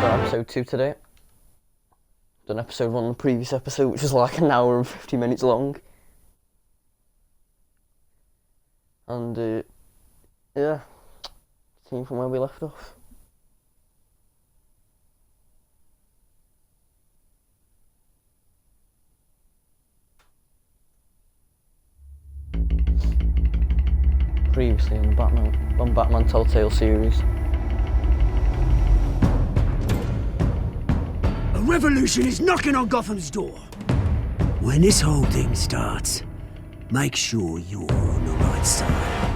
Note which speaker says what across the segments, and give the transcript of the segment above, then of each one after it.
Speaker 1: start episode 2 today. Done episode 1 in the previous episode, which was like an hour and 50 minutes long. And, yeah, continue from where we left off. Previously on the Batman Telltale series.
Speaker 2: A revolution is knocking on Gotham's door. When this whole thing starts, make sure you're on the right side.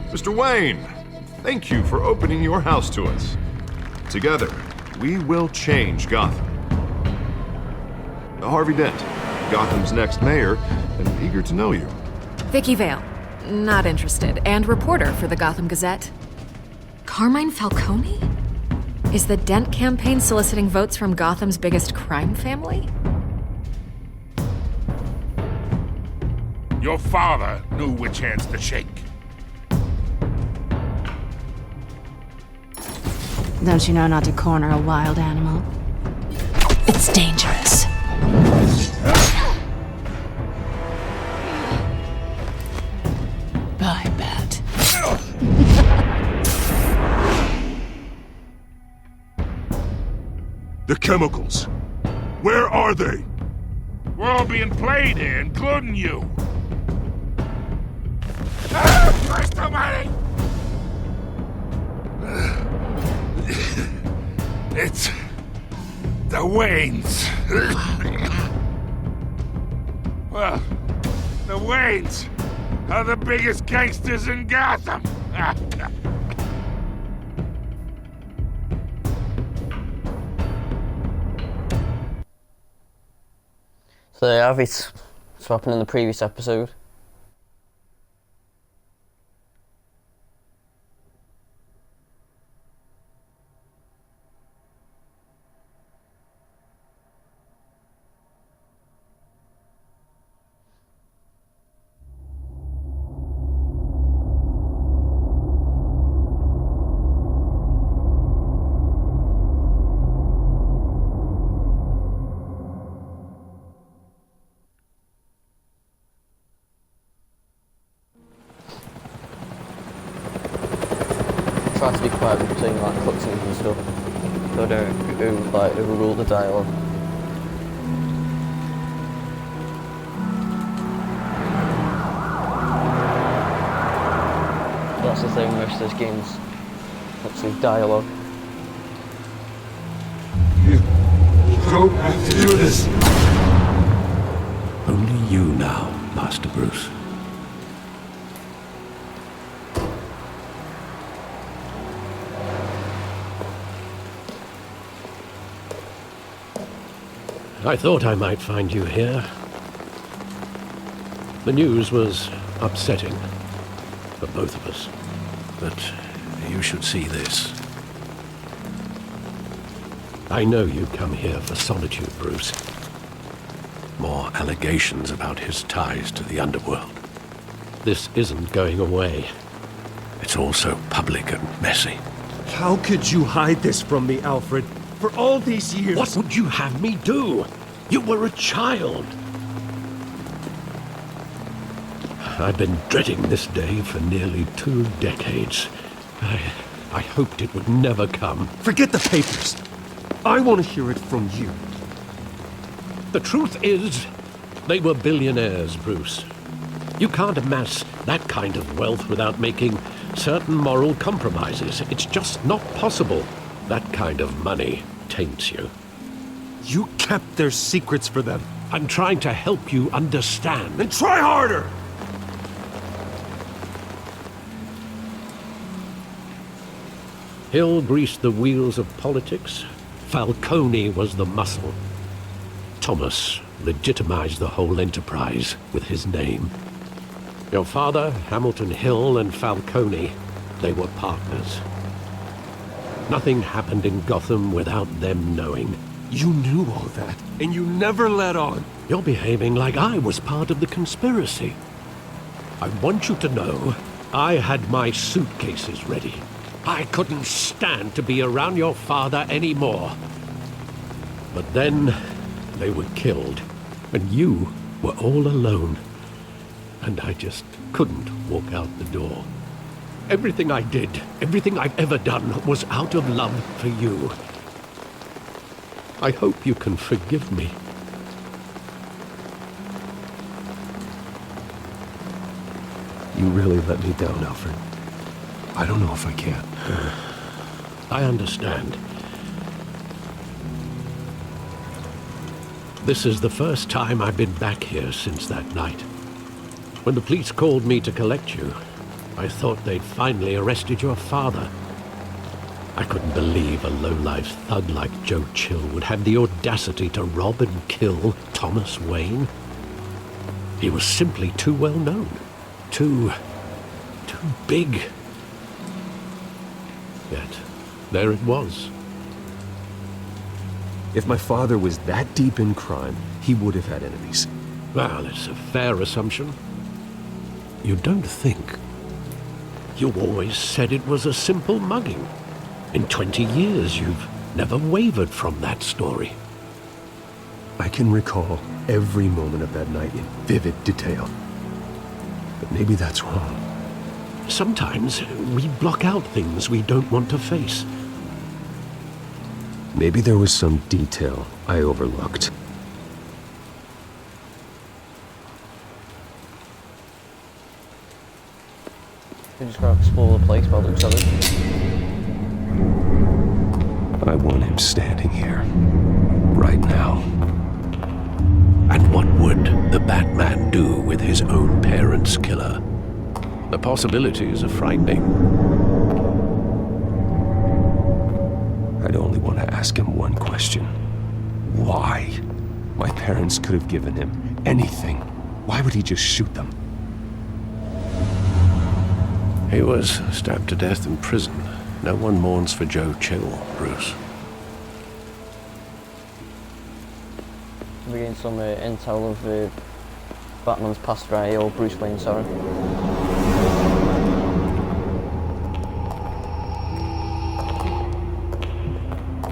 Speaker 3: Mr. Wayne, thank you for opening your house to us. Together, we will change Gotham. Harvey Dent, Gotham's next mayor, and eager to know you.
Speaker 4: Vicky Vale, not interested, and reporter for the Gotham Gazette. Carmine Falcone? Is the Dent campaign soliciting votes from Gotham's biggest crime family?
Speaker 5: Your father knew which hands to shake.
Speaker 6: Don't you know not to corner a wild animal? It's dangerous. Bye, Bat.
Speaker 5: The chemicals. Where are they? We're all being played here, including you. Christ almighty! It's the Waynes. Well, the Waynes are the biggest gangsters in Gotham.
Speaker 1: So there you have it. That's what happened in the previous episode. Try to be quiet between like cutscenes and stuff, so I don't overrule the dialogue. That's the thing, most of those games, lots of dialogue.
Speaker 7: You don't have to do this.
Speaker 8: Only you now, Master Bruce. I thought I might find you here. The news was upsetting for both of us, but you should see this. I know you come here for solitude, Bruce. More allegations about his ties to the underworld. This isn't going away. It's all so public and messy.
Speaker 7: How could you hide this from me, Alfred? For all these years...
Speaker 8: What would you have me do? You were a child. I've been dreading this day for nearly 2 decades. I hoped it would never come.
Speaker 7: Forget the papers. I want to hear it from you.
Speaker 8: The truth is, they were billionaires, Bruce. You can't amass that kind of wealth without making certain moral compromises. It's just not possible. That kind of money taints you.
Speaker 7: You kept their secrets for them.
Speaker 8: I'm trying to help you understand.
Speaker 7: Then try harder!
Speaker 8: Hill greased the wheels of politics. Falcone was the muscle. Thomas legitimized the whole enterprise with his name. Your father, Hamilton Hill, and Falcone, they were partners. Nothing happened in Gotham without them knowing.
Speaker 7: You knew all that, and you never let on.
Speaker 8: You're behaving like I was part of the conspiracy. I want you to know I had my suitcases ready. I couldn't stand to be around your father anymore. But then they were killed, and you were all alone. And I just couldn't walk out the door. Everything I did, everything I've ever done, was out of love for you. I hope you can forgive me.
Speaker 7: You really let me down, Alfred. I don't know if I can.
Speaker 8: I understand. This is the first time I've been back here since that night. When the police called me to collect you, I thought they'd finally arrested your father. I couldn't believe a low-life thug like Joe Chill would have the audacity to rob and kill Thomas Wayne. He was simply too well known. Too big. Yet, there it was.
Speaker 7: If my father was that deep in crime, he would have had enemies.
Speaker 8: Well, it's a fair assumption. You don't think? You always said it was a simple mugging. In 20 years, you've never wavered from that story.
Speaker 7: I can recall every moment of that night in vivid detail. But maybe that's wrong.
Speaker 8: Sometimes we block out things we don't want to face.
Speaker 7: Maybe there was some detail I overlooked.
Speaker 1: We're just gonna explore the place by the looks of it.
Speaker 7: I want him standing here. Right now.
Speaker 8: And what would the Batman do with his own parents' killer? The possibilities are frightening.
Speaker 7: I'd only want to ask him one question. Why? My parents could have given him anything. Why would he just shoot them?
Speaker 8: He was stabbed to death in prison. No one mourns for Joe Chill, Bruce.
Speaker 1: We're getting some intel of Batman's past right, or Bruce Wayne, sorry.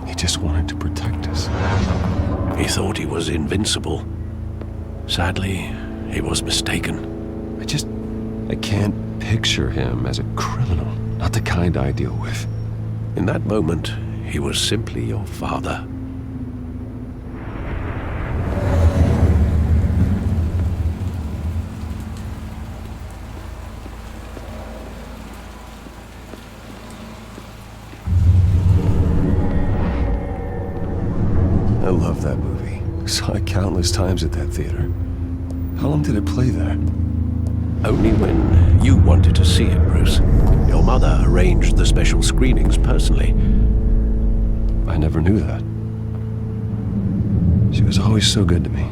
Speaker 7: He just wanted to protect us.
Speaker 8: He thought he was invincible. Sadly, he was mistaken.
Speaker 7: I can't picture him as a criminal. Not the kind I deal with.
Speaker 8: In that moment, he was simply your father.
Speaker 7: I love that movie. Saw it countless times at that theater. How long did it play there?
Speaker 8: Only when you wanted to see it, Bruce. Your mother arranged the special screenings personally.
Speaker 7: I never knew that. She was always so good to me.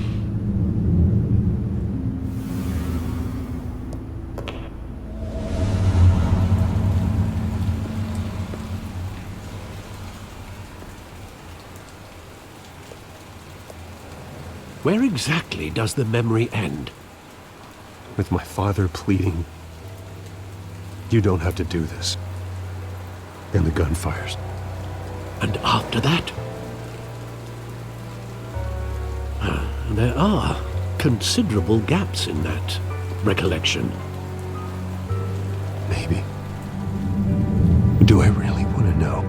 Speaker 8: Where exactly does the memory end?
Speaker 7: With my father pleading, "You don't have to do this." And the gun fires.
Speaker 8: And after that? There are considerable gaps in that recollection.
Speaker 7: Maybe. Do I really want to know?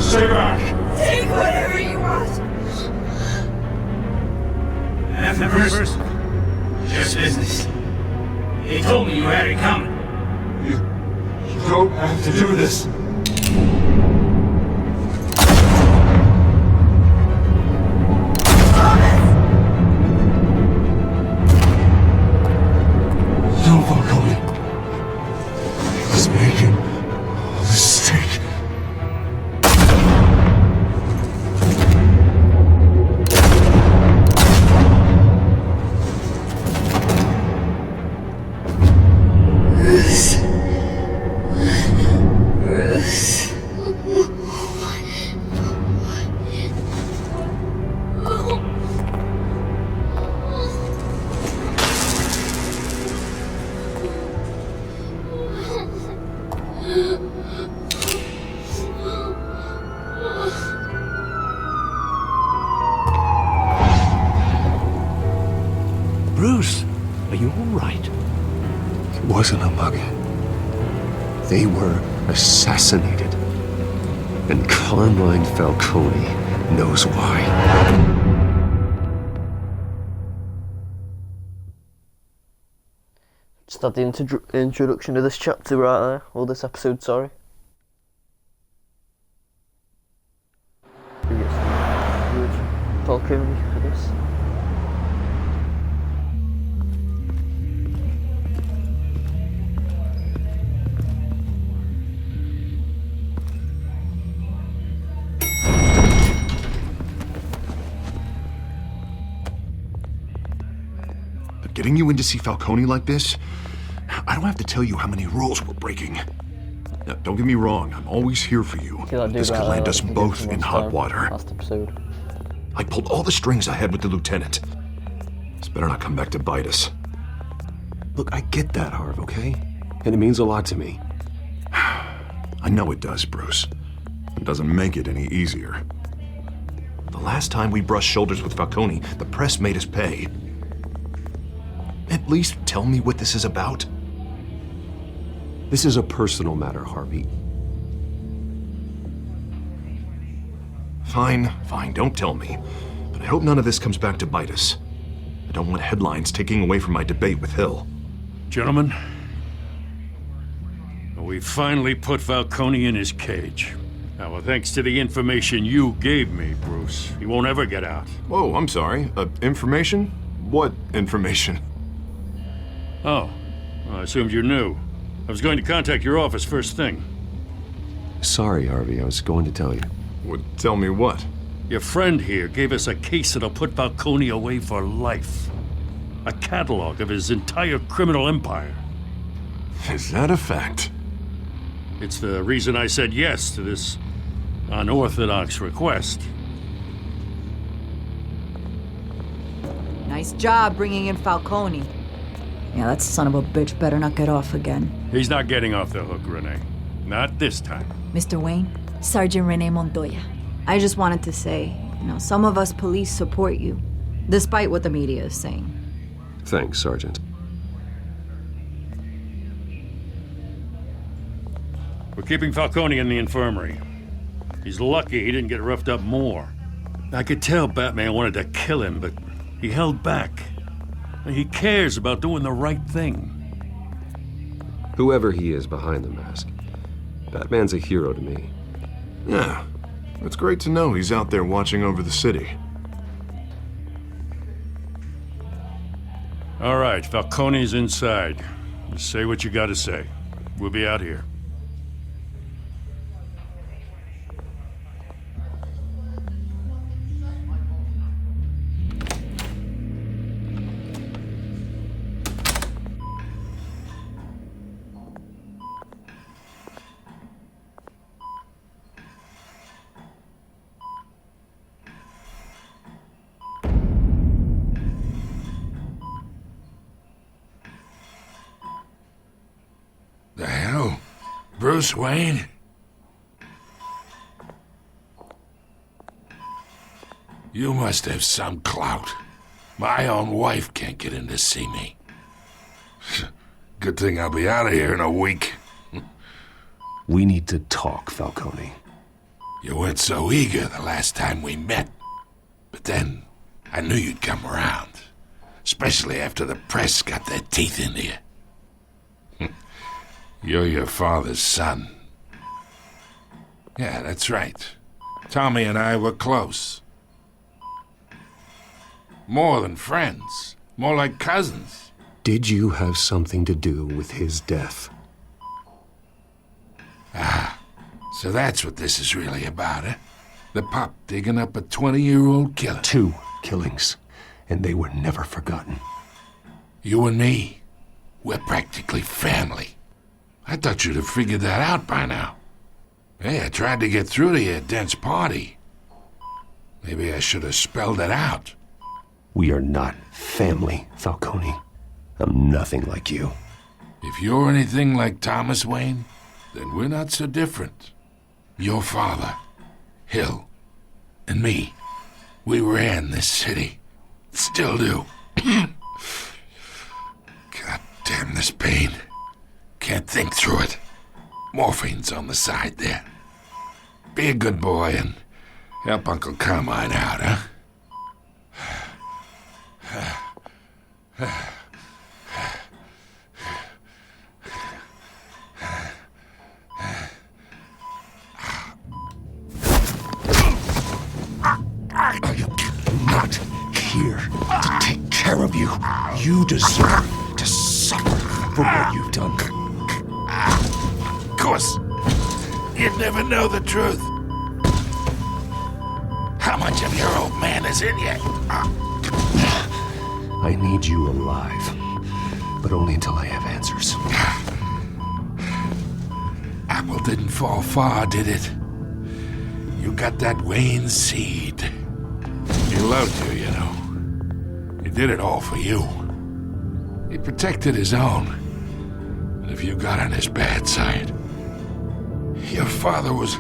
Speaker 5: Stay back!
Speaker 9: Take whatever you want!
Speaker 5: Nothing personal. Just business. He told me you had it coming. You don't have to do this. Don't walk away. I was making a mistake.
Speaker 8: Bruce, are you all right?
Speaker 7: It wasn't a mug. They were assassinated. And Carmine Falcone knows why.
Speaker 1: Just had the introduction of this chapter right there, or this episode, sorry. We get some good Falcone, I guess.
Speaker 3: But getting you in to see Falcone like this, I don't have to tell you how many rules we're breaking. Now, don't get me wrong, I'm always here for you. This could land us both in hot water.
Speaker 1: Last episode.
Speaker 3: I pulled all the strings I had with the lieutenant. This better not come back to bite us.
Speaker 7: Look, I get that, Harv, okay? And it means a lot to me.
Speaker 3: I know it does, Bruce. It doesn't make it any easier. The last time we brushed shoulders with Falcone, the press made us pay. At least tell me what this is about.
Speaker 7: This is a personal matter, Harvey.
Speaker 3: Fine, don't tell me. But I hope none of this comes back to bite us. I don't want headlines taking away from my debate with Hill.
Speaker 5: Gentlemen, we finally put Falcone in his cage. Now, well, thanks to the information you gave me, Bruce, he won't ever get out.
Speaker 3: Whoa, I'm sorry. Information? What information?
Speaker 5: Oh, well, I assumed you knew. I was going to contact your office first thing.
Speaker 7: Sorry, Harvey, I was going to tell you.
Speaker 3: Would tell me what?
Speaker 5: Your friend here gave us a case that'll put Falcone away for life. A catalog of his entire criminal empire.
Speaker 3: Is that a fact?
Speaker 5: It's the reason I said yes to this unorthodox request.
Speaker 9: Nice job bringing in Falcone. Yeah, that son of a bitch better not get off again.
Speaker 5: He's not getting off the hook, Renee. Not this time.
Speaker 9: Mr. Wayne, Sergeant Renee Montoya. I just wanted to say, some of us police support you, despite what the media is saying.
Speaker 7: Thanks, Sergeant.
Speaker 5: We're keeping Falcone in the infirmary. He's lucky he didn't get roughed up more. I could tell Batman wanted to kill him, but he held back. He cares about doing the right thing.
Speaker 7: Whoever he is behind the mask, Batman's a hero to me.
Speaker 3: Yeah, it's great to know he's out there watching over the city.
Speaker 5: All right, Falcone's inside. Just say what you gotta say. We'll be out here.
Speaker 10: The hell? Bruce Wayne? You must have some clout. My own wife can't get in to see me. Good thing I'll be out of here in a week.
Speaker 7: We need to talk, Falcone.
Speaker 10: You weren't so eager the last time we met. But then, I knew you'd come around. Especially after the press got their teeth into you. You're your father's son. Yeah, that's right. Tommy and I were close. More than friends. More like cousins.
Speaker 7: Did you have something to do with his death?
Speaker 10: Ah, so that's what this is really about, eh? The pup digging up a 20-year-old killer.
Speaker 7: 2 killings, and they were never forgotten.
Speaker 10: You and me, we're practically family. I thought you'd have figured that out by now. Hey, I tried to get through to you at Dent's party. Maybe I should have spelled it out.
Speaker 7: We are not family, Falcone. I'm nothing like you.
Speaker 10: If you're anything like Thomas Wayne, then we're not so different. Your father, Hill, and me, we ran this city. Still do. this pain. Can't think through it. Morphine's on the side there. Be a good boy and help Uncle Carmine out, huh?
Speaker 7: I am not here to take care of you. You deserve to suffer for what you've done.
Speaker 10: Of course, you'd never know the truth. How much of your old man is in you?
Speaker 7: I need you alive, but only until I have answers.
Speaker 10: Apple didn't fall far, did it? You got that Wayne seed. He loved you, you know. He did it all for you. He protected his own. But if you got on his bad side, your father was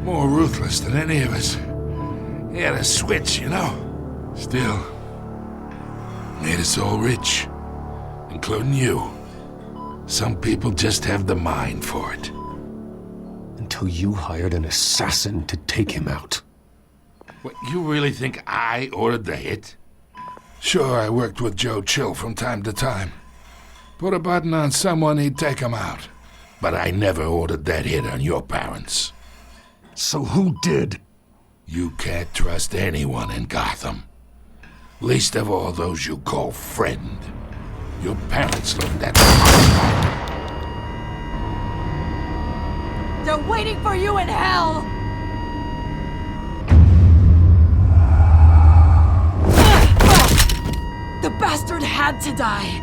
Speaker 10: more ruthless than any of us. He had a switch, you know. Still, made us all rich, including you. Some people just have the mind for it.
Speaker 7: Until you hired an assassin to take him out.
Speaker 10: What, you really think I ordered the hit? Sure, I worked with Joe Chill from time to time. Put a button on someone, he'd take him out. But I never ordered that hit on your parents.
Speaker 7: So who did?
Speaker 10: You can't trust anyone in Gotham. Least of all those you call friend. Your parents learned that.
Speaker 9: They're waiting for you in hell! The bastard had to die!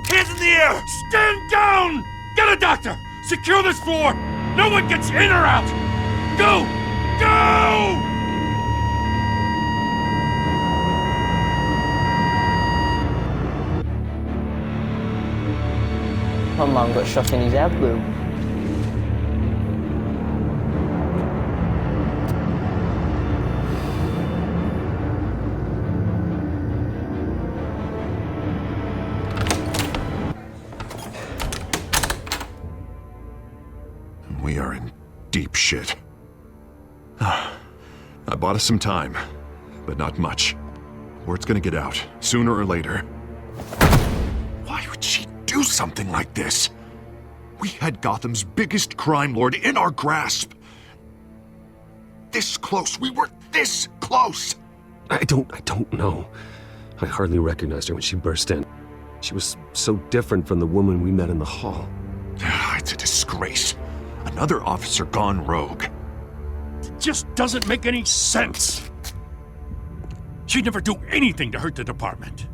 Speaker 5: Hands in the air! Stand down! Get a doctor! Secure this floor! No one gets in or out! Go! Go!
Speaker 1: My man got shot in his head, bro.
Speaker 3: We are in deep shit. I bought us some time, but not much. Word's gonna get out, sooner or later. Why would she do something like this? We had Gotham's biggest crime lord in our grasp. This close. We were this close.
Speaker 7: I don't know. I hardly recognized her when she burst in. She was so different from the woman we met in the hall.
Speaker 3: It's a disgrace. Another officer gone rogue.
Speaker 5: It just doesn't make any sense. She'd never do anything to hurt the department.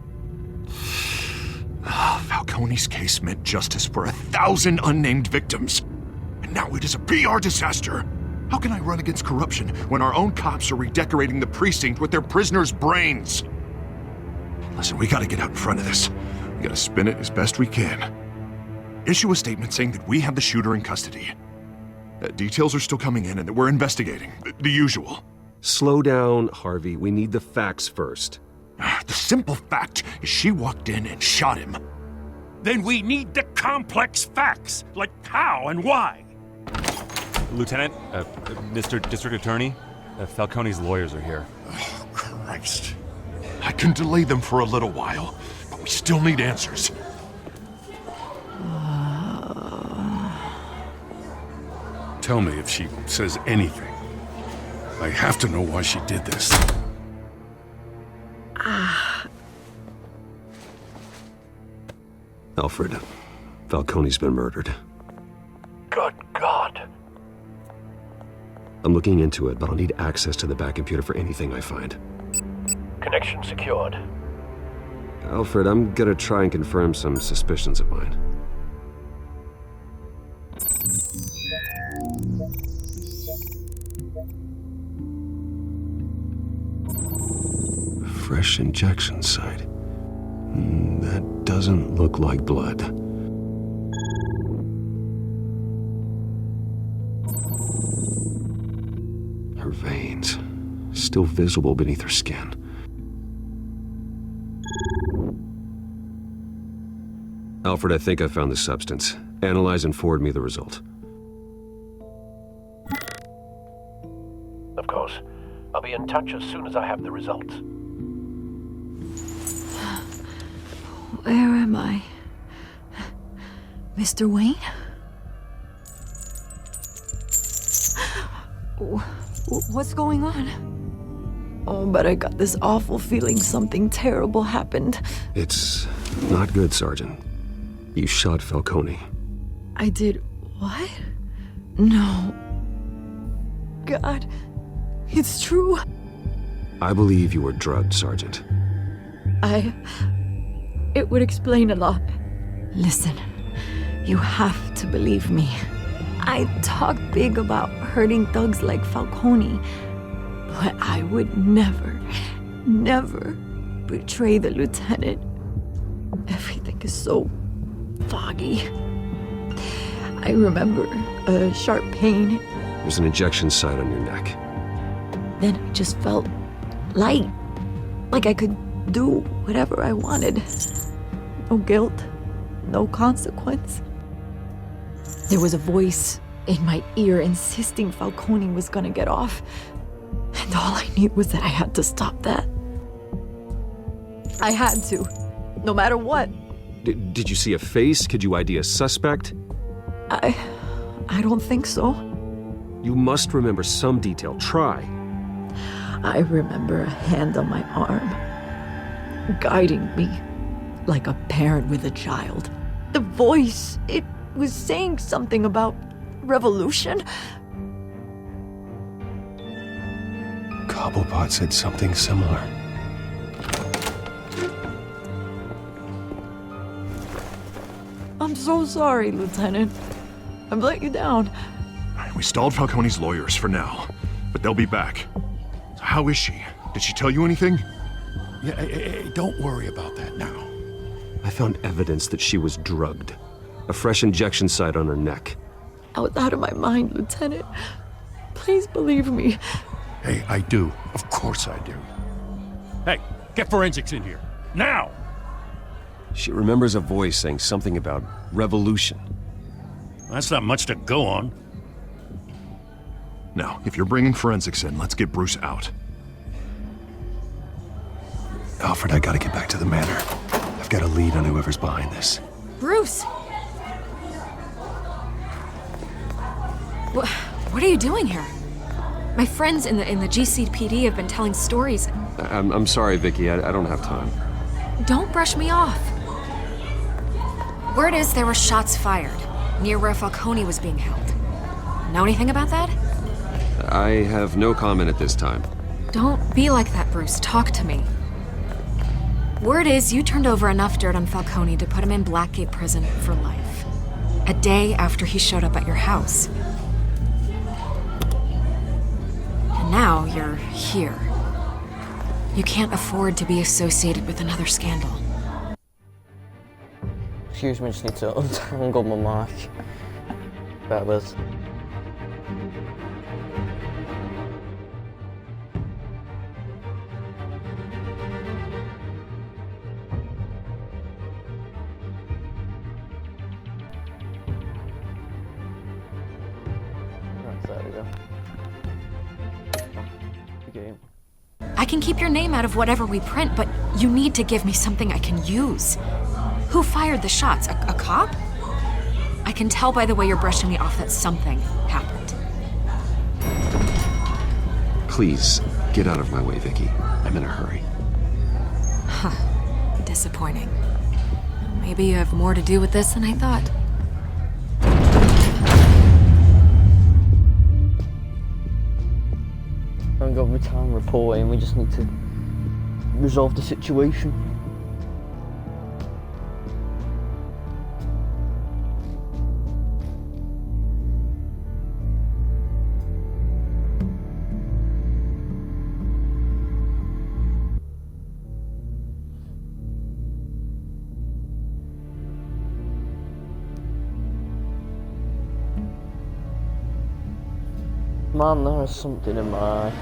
Speaker 3: Falcone's case meant justice for 1,000 unnamed victims. And now it is a PR disaster. How can I run against corruption when our own cops are redecorating the precinct with their prisoners' brains? Listen, we gotta get out in front of this. We gotta spin it as best we can. Issue a statement saying that we have the shooter in custody. Details are still coming in and that we're investigating. The usual.
Speaker 7: Slow down, Harvey. We need the facts first.
Speaker 3: The simple fact is she walked in and shot him.
Speaker 5: Then we need the complex facts, like how and why.
Speaker 11: Lieutenant, Mr. District Attorney, Falcone's lawyers are here.
Speaker 5: Oh, Christ.
Speaker 3: I can delay them for a little while, but we still need answers.
Speaker 5: Tell me if she says anything. I have to know why she did this.
Speaker 7: Alfred, Falcone's been murdered.
Speaker 3: Good God.
Speaker 7: I'm looking into it, but I'll need access to the back computer for anything I find.
Speaker 12: Connection secured.
Speaker 7: Alfred, I'm gonna try and confirm some suspicions of mine. Fresh injection site. That doesn't look like blood. Her veins, still visible beneath her skin. Alfred, I think I found the substance. Analyze and forward me the result.
Speaker 12: Of course. I'll be in touch as soon as I have the results.
Speaker 9: Where am I? Mr. Wayne? What's going on? Oh, but I got this awful feeling something terrible happened.
Speaker 7: It's not good, Sergeant. You shot Falcone.
Speaker 9: I did what? No. God, it's true.
Speaker 7: I believe you were drugged, Sergeant.
Speaker 9: It would explain a lot. Listen, you have to believe me. I talk big about hurting thugs like Falcone, but I would never, never betray the lieutenant. Everything is so foggy. I remember a sharp pain.
Speaker 7: There's an injection site on your neck.
Speaker 9: Then I just felt light, like I could do whatever I wanted. No guilt, no consequence. There was a voice in my ear insisting Falcone was gonna get off. And all I knew was that I had to stop that. I had to, no matter what.
Speaker 7: Did you see a face? Could you ID a suspect?
Speaker 9: I don't think so.
Speaker 7: You must remember some detail. Try.
Speaker 9: I remember a hand on my arm, guiding me like a parent with a child. The voice, it was saying something about revolution.
Speaker 7: Cobblepot said something similar.
Speaker 9: I'm so sorry, Lieutenant. I've let you down.
Speaker 3: We stalled Falcone's lawyers for now, but they'll be back. So how is she? Did she tell you anything?
Speaker 5: Yeah, hey, don't worry about that now.
Speaker 7: I found evidence that she was drugged. A fresh injection site on her neck.
Speaker 9: I was out of my mind, Lieutenant. Please believe me.
Speaker 5: Hey, I do. Of course I do. Hey, get forensics in here. Now!
Speaker 7: She remembers a voice saying something about revolution.
Speaker 5: That's not much to go on.
Speaker 3: Now, if you're bringing forensics in, let's get Bruce out.
Speaker 7: Alfred, I gotta get back to the manor. I've got a lead on whoever's behind this.
Speaker 4: Bruce! What are you doing here? My friends in the GCPD have been telling stories.
Speaker 7: I'm sorry, Vicky. I don't have time.
Speaker 4: Don't brush me off. Word is there were shots fired near where Falcone was being held. Know anything about that?
Speaker 7: I have no comment at this time.
Speaker 4: Don't be like that, Bruce. Talk to me. Word is you turned over enough dirt on Falcone to put him in Blackgate Prison for life. A day after he showed up at your house. And now you're here. You can't afford to be associated with another scandal.
Speaker 1: Excuse me, just need to untangle my mic. Bear with. There we go. Game.
Speaker 4: I can keep your name out of whatever we print, but you need to give me something I can use. Who fired the shots? A cop? I can tell by the way you're brushing me off that something happened.
Speaker 7: Please, get out of my way, Vicky. I'm in a hurry.
Speaker 4: Huh. Disappointing. Maybe you have more to do with this than I thought.
Speaker 1: I haven't got return reporting, we just need to resolve the situation. Man, there is something in my eye.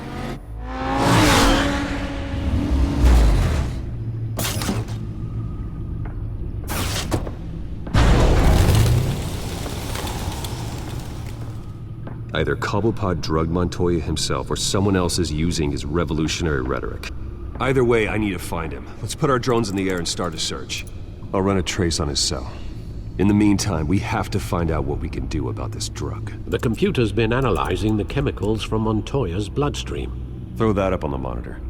Speaker 7: Either Cobblepot drugged Montoya himself, or someone else is using his revolutionary rhetoric. Either way, I need to find him. Let's put our drones in the air and start a search. I'll run a trace on his cell. In the meantime, we have to find out what we can do about this drug.
Speaker 8: The computer's been analyzing the chemicals from Montoya's bloodstream.
Speaker 7: Throw that up on the monitor.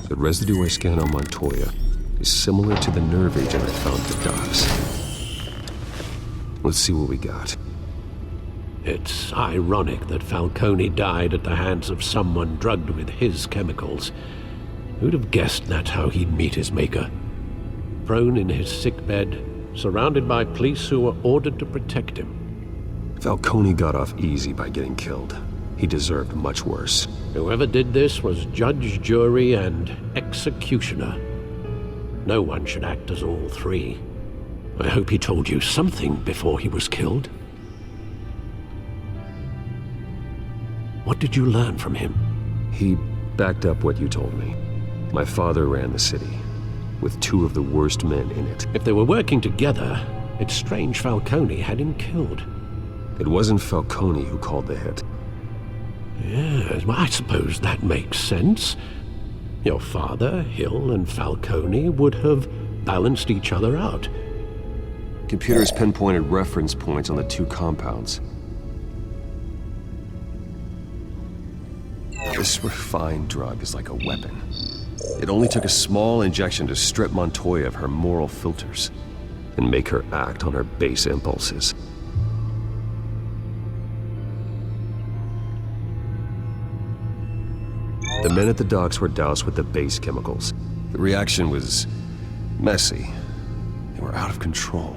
Speaker 7: The residue I scanned on Montoya is similar to the nerve agent I found at the docks. Let's see what we got.
Speaker 8: It's ironic that Falcone died at the hands of someone drugged with his chemicals. Who'd have guessed that's how he'd meet his maker? Prone in his sickbed, surrounded by police who were ordered to protect him.
Speaker 7: Falcone got off easy by getting killed. He deserved much worse.
Speaker 8: Whoever did this was judge, jury, and executioner. No one should act as all three. I hope he told you something before he was killed. What did you learn from him?
Speaker 7: He backed up what you told me. My father ran the city, with two of the worst men in it.
Speaker 8: If they were working together, it's strange Falcone had him killed.
Speaker 7: It wasn't Falcone who called the hit.
Speaker 8: Yes, well, I suppose that makes sense. Your father, Hill, and Falcone would have balanced each other out.
Speaker 7: Computers pinpointed reference points on the two compounds. This refined drug is like a weapon. It only took a small injection to strip Montoya of her moral filters and make her act on her base impulses. The men at the docks were doused with the base chemicals. The reaction was messy. They were out of control.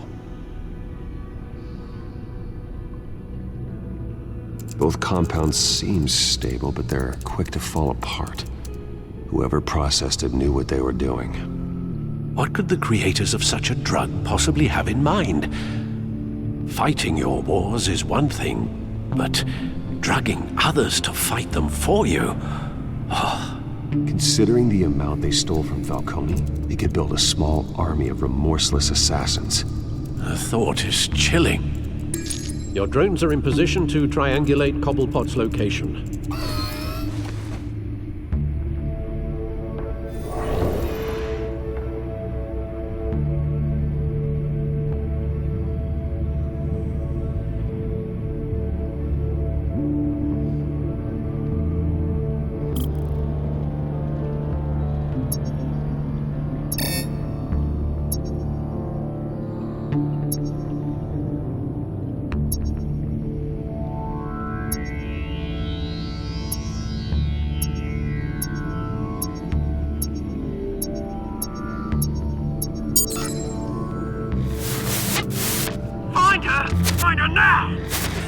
Speaker 7: Both compounds seem stable, but they're quick to fall apart. Whoever processed it knew what they were doing.
Speaker 8: What could the creators of such a drug possibly have in mind? Fighting your wars is one thing, but drugging others to fight them for you?
Speaker 7: Considering the amount they stole from Falcone, they could build a small army of remorseless assassins.
Speaker 8: The thought is chilling. Your drones are in position to triangulate Cobblepot's location.
Speaker 2: Find her now!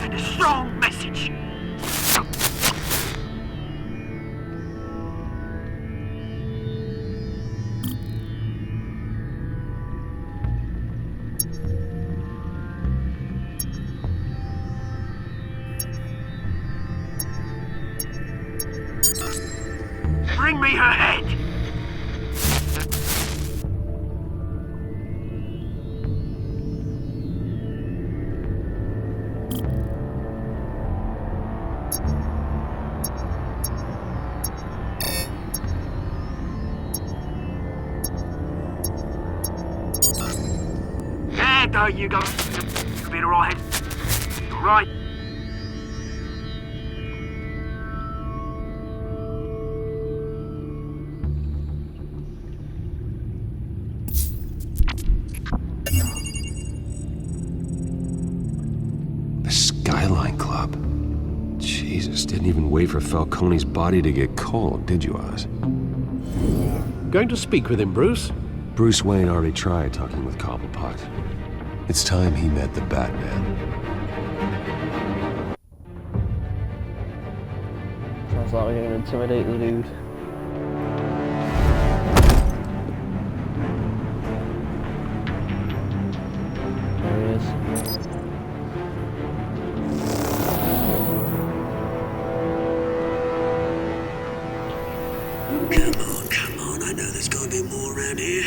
Speaker 2: Send a strong message. Bring me her head! There you go. You'll be alright. Right.
Speaker 7: The Skyline Club. Jesus, didn't even wait for Falcone's body to get cold, did you, Oz?
Speaker 8: Going to speak with him, Bruce?
Speaker 7: Bruce Wayne already tried talking with Cobblepot. It's time he met the Batman.
Speaker 1: Sounds like we're gonna intimidate the dude. There he is.
Speaker 2: Come on, I know there's gonna be more around here.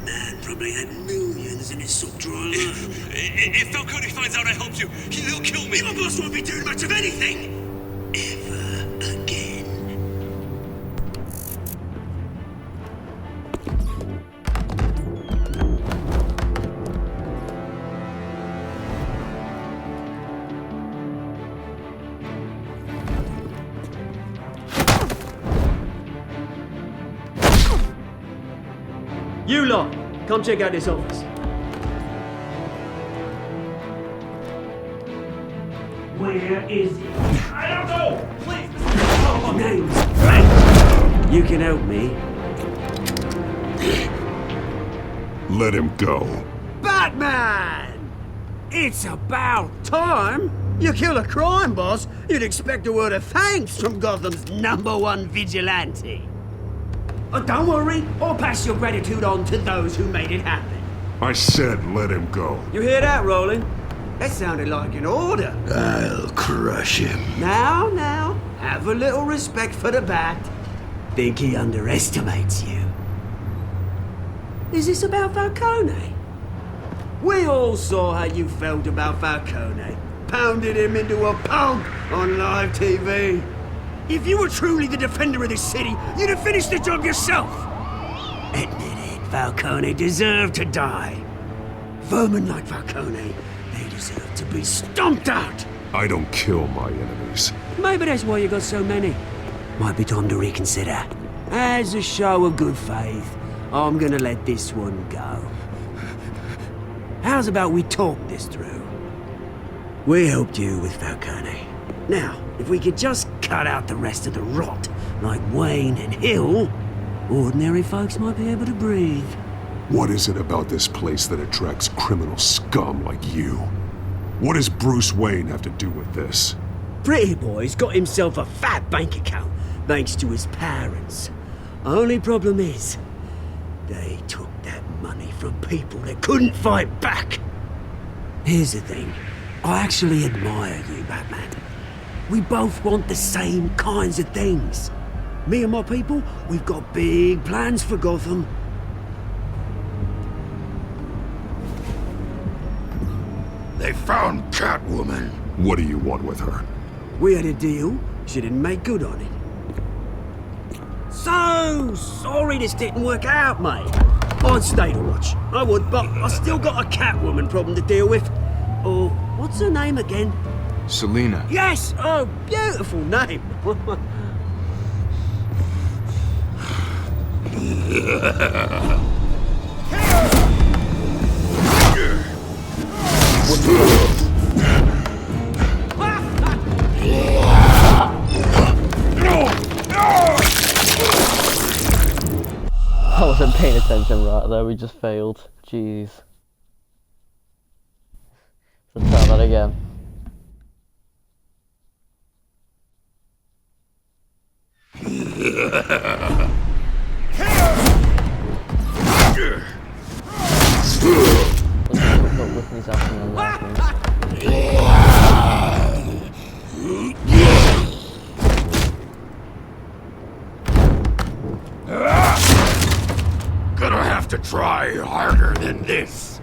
Speaker 2: Man probably had millions in his suck-dry life.
Speaker 7: If Falcone finds out I helped you, he'll kill me.
Speaker 2: Your boss won't be doing much of anything! Ever again.
Speaker 13: You lot, come check out this office.
Speaker 2: Where is he?
Speaker 11: I don't know! Please,
Speaker 2: His name's Frank. You can help me.
Speaker 3: Let him go.
Speaker 2: Batman! It's about time! You kill a crime boss, you'd expect a word of thanks from Gotham's #1 vigilante. Oh, don't worry, I'll pass your gratitude on to those who made it happen.
Speaker 3: I said let him go.
Speaker 2: You hear that, Roland? That sounded like an order.
Speaker 3: I'll crush him.
Speaker 2: Now, have a little respect for the Bat. Think he underestimates you. Is this about Falcone? We all saw how you felt about Falcone. Pounded him into a pulp on live TV. If you were truly the defender of this city, you'd have finished the job yourself. Admit it, Falcone deserved to die. Vermin like Falcone, they deserve to be stomped out.
Speaker 3: I don't kill my enemies.
Speaker 2: Maybe that's why you got so many. Might be time to reconsider. As a show of good faith, I'm gonna let this one go. How's about we talk this through? We helped you with Falcone. Now, if we could just cut out the rest of the rot, like Wayne and Hill, ordinary folks might be able to breathe.
Speaker 3: What is it about this place that attracts criminal scum like you? What does Bruce Wayne have to do with this?
Speaker 2: Pretty Boy's got himself a fat bank account, thanks to his parents. Only problem is, they took that money from people that couldn't fight back. Here's the thing. I actually admire you, Batman. We both want the same kinds of things. Me and my people, we've got big plans for Gotham.
Speaker 3: They found Catwoman. What do you want with her?
Speaker 2: We had a deal. She didn't make good on it. So sorry this didn't work out, mate. I'd stay to watch. I would, but I still got a Catwoman problem to deal with. Oh, what's her name again?
Speaker 14: Selina.
Speaker 2: Yes! Oh, beautiful name.
Speaker 1: I wasn't paying attention right there, we just failed. Jeez. Let's try that again.
Speaker 3: Gonna have to try harder than this.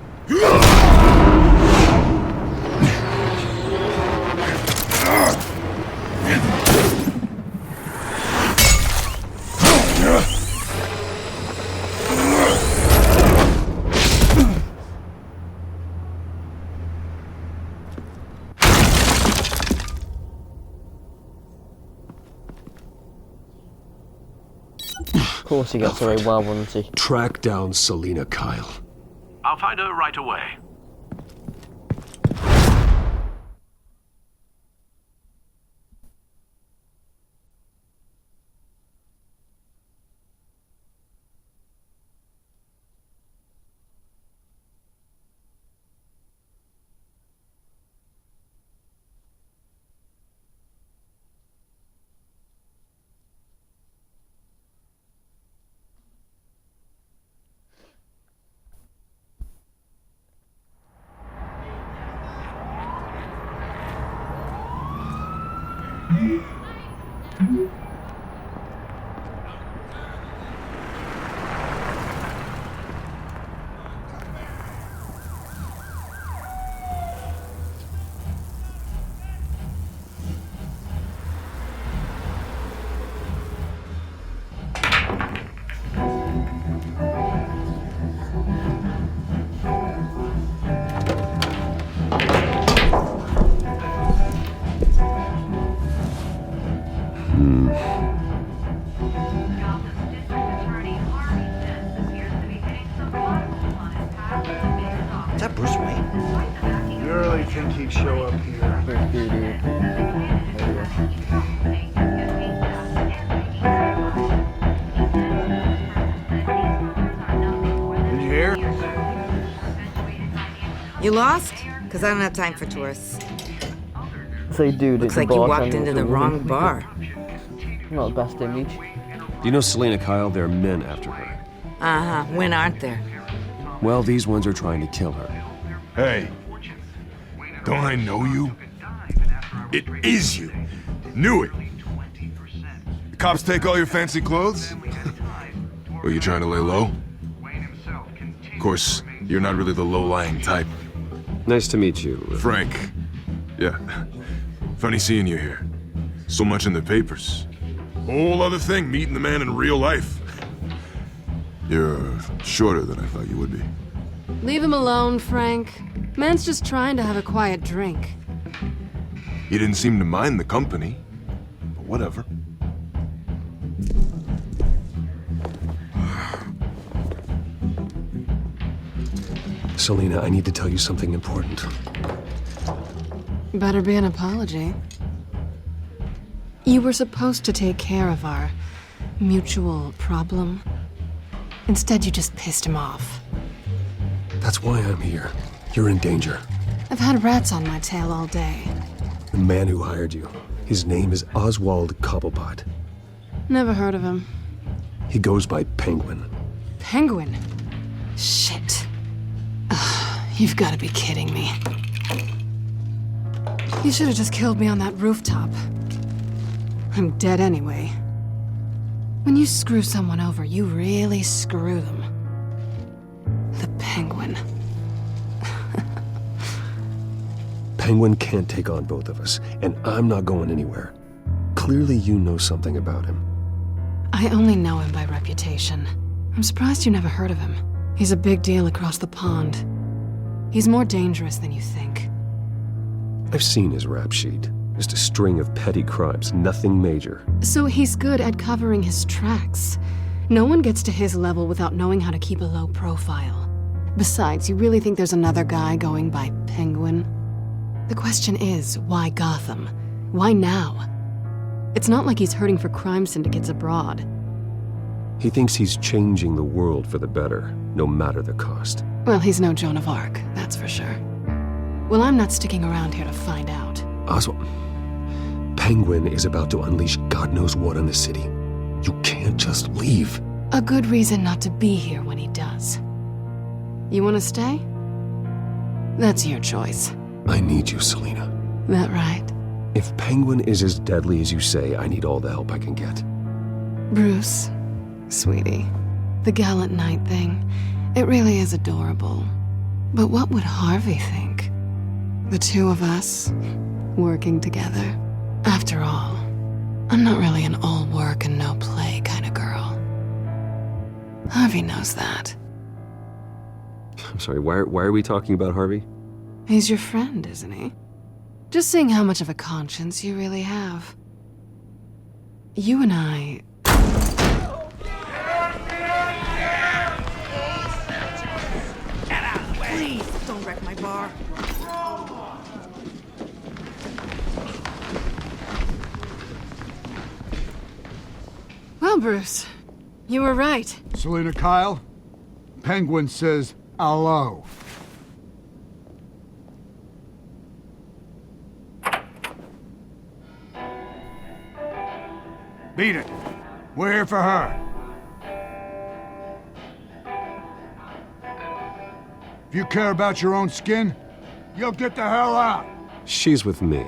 Speaker 1: Of course he gets away well, wouldn't he?
Speaker 7: Track down Selina Kyle.
Speaker 12: I'll find her right away.
Speaker 14: he'd show up here.
Speaker 1: Thank you, dude.
Speaker 14: Did you hear?
Speaker 15: You lost? Because I don't have time for tourists.
Speaker 1: So, dude,
Speaker 15: Looks like you walked into the wrong bar.
Speaker 1: Not the best image.
Speaker 7: Do you know Selena Kyle? There are men after her.
Speaker 15: Uh-huh. When aren't there?
Speaker 7: Well, these ones are trying to kill her.
Speaker 3: Hey, don't I know you? It is you. Knew it. The cops take all your fancy clothes? Or you trying to lay low? Of course, you're not really the low-lying type.
Speaker 7: Nice to meet you.
Speaker 3: Frank. Yeah. Funny seeing you here. So much in the papers. Whole other thing, meeting the man in real life. You're shorter than I thought you would be.
Speaker 6: Leave him alone, Frank. Man's just trying to have a quiet drink.
Speaker 3: He didn't seem to mind the company. But whatever.
Speaker 7: Selena, I need to tell you something important.
Speaker 6: Better be an apology. You were supposed to take care of our mutual problem. Instead, you just pissed him off.
Speaker 7: That's why I'm here. You're in danger.
Speaker 6: I've had rats on my tail all day.
Speaker 7: The man who hired you, his name is Oswald Cobblepot.
Speaker 6: Never heard of him.
Speaker 7: He goes by Penguin.
Speaker 6: Penguin? Shit. Ugh, you've got to be kidding me. You should have just killed me on that rooftop. I'm dead anyway. When you screw someone over, you really screw them. The Penguin.
Speaker 7: Penguin can't take on both of us, and I'm not going anywhere. Clearly you know something about him.
Speaker 6: I only know him by reputation. I'm surprised you never heard of him. He's a big deal across the pond. He's more dangerous than you think.
Speaker 7: I've seen his rap sheet. Just a string of petty crimes, nothing major.
Speaker 6: So he's good at covering his tracks. No one gets to his level without knowing how to keep a low profile. Besides, you really think there's another guy going by Penguin? The question is, why Gotham? Why now? It's not like he's hurting for crime syndicates abroad.
Speaker 7: He thinks he's changing the world for the better, no matter the cost.
Speaker 6: Well, he's no Joan of Arc, that's for sure. Well, I'm not sticking around here to find out.
Speaker 7: Oswald, Penguin is about to unleash God knows what on the city. You can't just leave.
Speaker 6: A good reason not to be here when he does. You want to stay? That's your choice.
Speaker 7: I need you, Selena.
Speaker 6: That right?
Speaker 7: If Penguin is as deadly as you say, I need all the help I can get.
Speaker 6: Bruce, sweetie, the gallant knight thing, it really is adorable. But what would Harvey think? The two of us, working together. After all, I'm not really an all work and no play kind of girl. Harvey knows that.
Speaker 7: I'm sorry, why are we talking about Harvey?
Speaker 6: He's your friend, isn't he? Just seeing how much of a conscience you really have. You and I...
Speaker 15: Please, don't wreck my bar.
Speaker 6: Well, Bruce, you were right.
Speaker 14: Selena Kyle, Penguin says hello. Beat it. We're here for her. If you care about your own skin, you'll get the hell out.
Speaker 7: She's with me.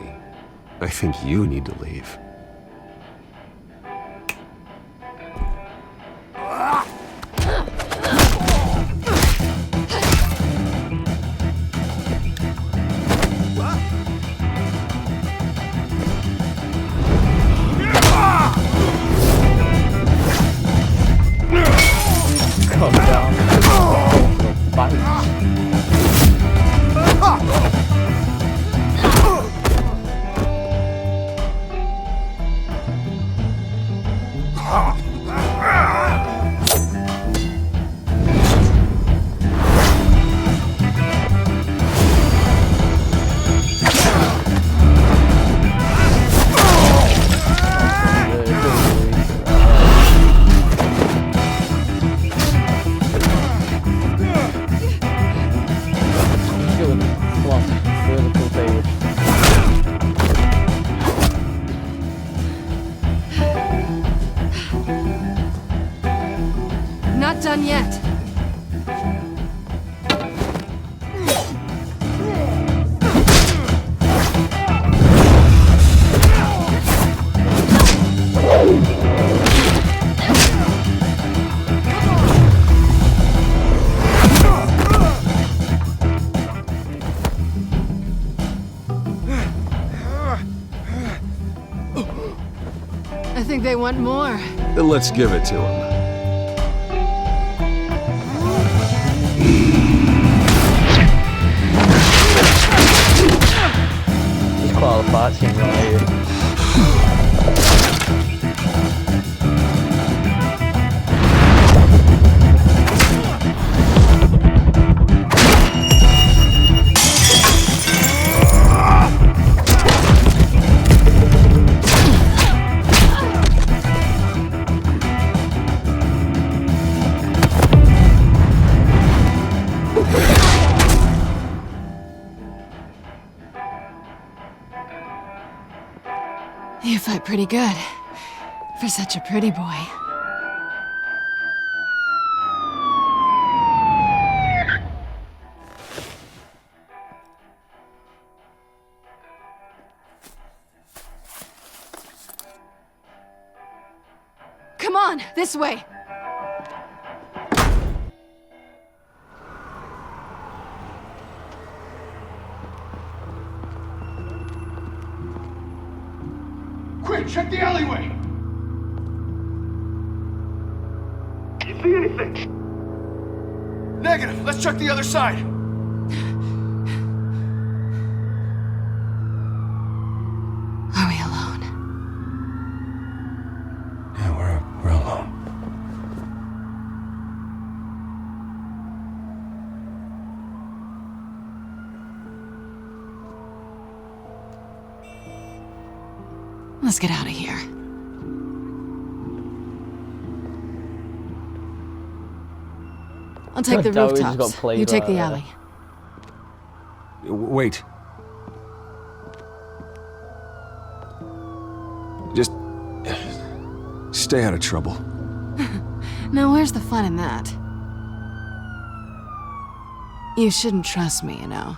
Speaker 7: I think you need to leave.
Speaker 1: Come down. Fight.
Speaker 6: not done yet. I think they want more.
Speaker 7: Then let's give it to him.
Speaker 1: There's quite a lot of fight scene right here.
Speaker 6: You fight pretty good. For such a pretty boy. Come on, this way.
Speaker 14: Quick, check the alleyway!
Speaker 12: You see anything?
Speaker 14: Negative. Let's check the other side.
Speaker 6: Are we alone?
Speaker 3: Yeah, we're alone.
Speaker 6: Let's get out of here. I'll take the
Speaker 1: Dowie's got
Speaker 6: rooftops.
Speaker 1: played
Speaker 6: You take
Speaker 1: right
Speaker 6: the
Speaker 1: there.
Speaker 6: alley.
Speaker 7: Wait. Just stay out of trouble.
Speaker 6: Now where's the fun in that? You shouldn't trust me, you know.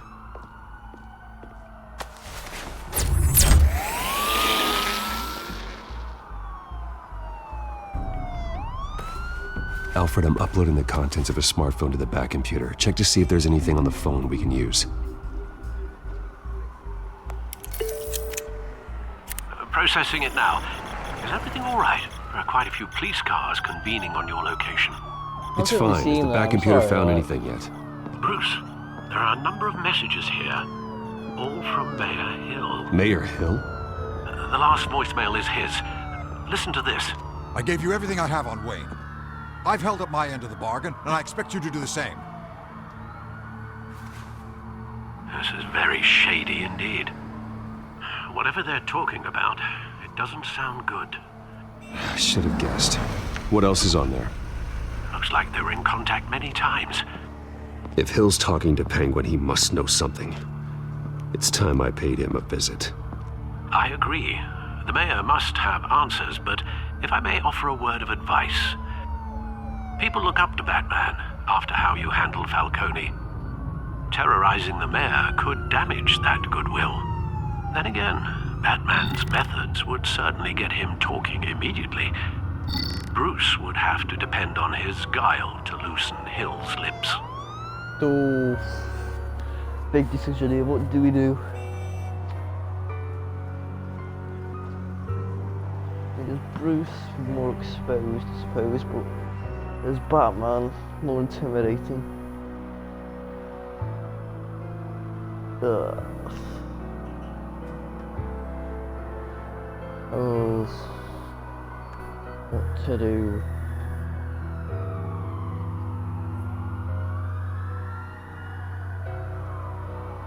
Speaker 7: Alfred, I'm uploading the contents of a smartphone to the back computer. Check to see if there's anything on the phone we can use.
Speaker 12: Processing it now. Is everything all right? There are quite a few police cars convening on your location.
Speaker 7: It's
Speaker 1: haven't
Speaker 7: fine.
Speaker 1: seen
Speaker 7: Has the
Speaker 1: that,
Speaker 7: back
Speaker 1: I'm
Speaker 7: computer
Speaker 1: sorry,
Speaker 7: found
Speaker 1: like-
Speaker 7: anything yet?
Speaker 12: Bruce, there are a number of messages here, all from Mayor Hill.
Speaker 7: Mayor Hill?
Speaker 12: The last voicemail is his. Listen to this.
Speaker 14: I gave you everything I have on Wayne. I've held up my end of the bargain, and I expect you to do the same.
Speaker 12: This is very shady indeed. Whatever they're talking about, it doesn't sound good.
Speaker 7: I should have guessed. What else is on there?
Speaker 12: Looks like they were in contact many times.
Speaker 7: If Hill's talking to Penguin, he must know something. It's time I paid him a visit.
Speaker 12: I agree. The mayor must have answers, but if I may offer a word of advice. People look up to Batman after how you handled Falcone. Terrorizing the mayor could damage that goodwill. Then again, Batman's methods would certainly get him talking immediately. Bruce would have to depend on his guile to loosen Hill's lips.
Speaker 1: So, big decision here. What do we do? Is Bruce more exposed, I suppose, but is Batman more intimidating? Oh, what to do?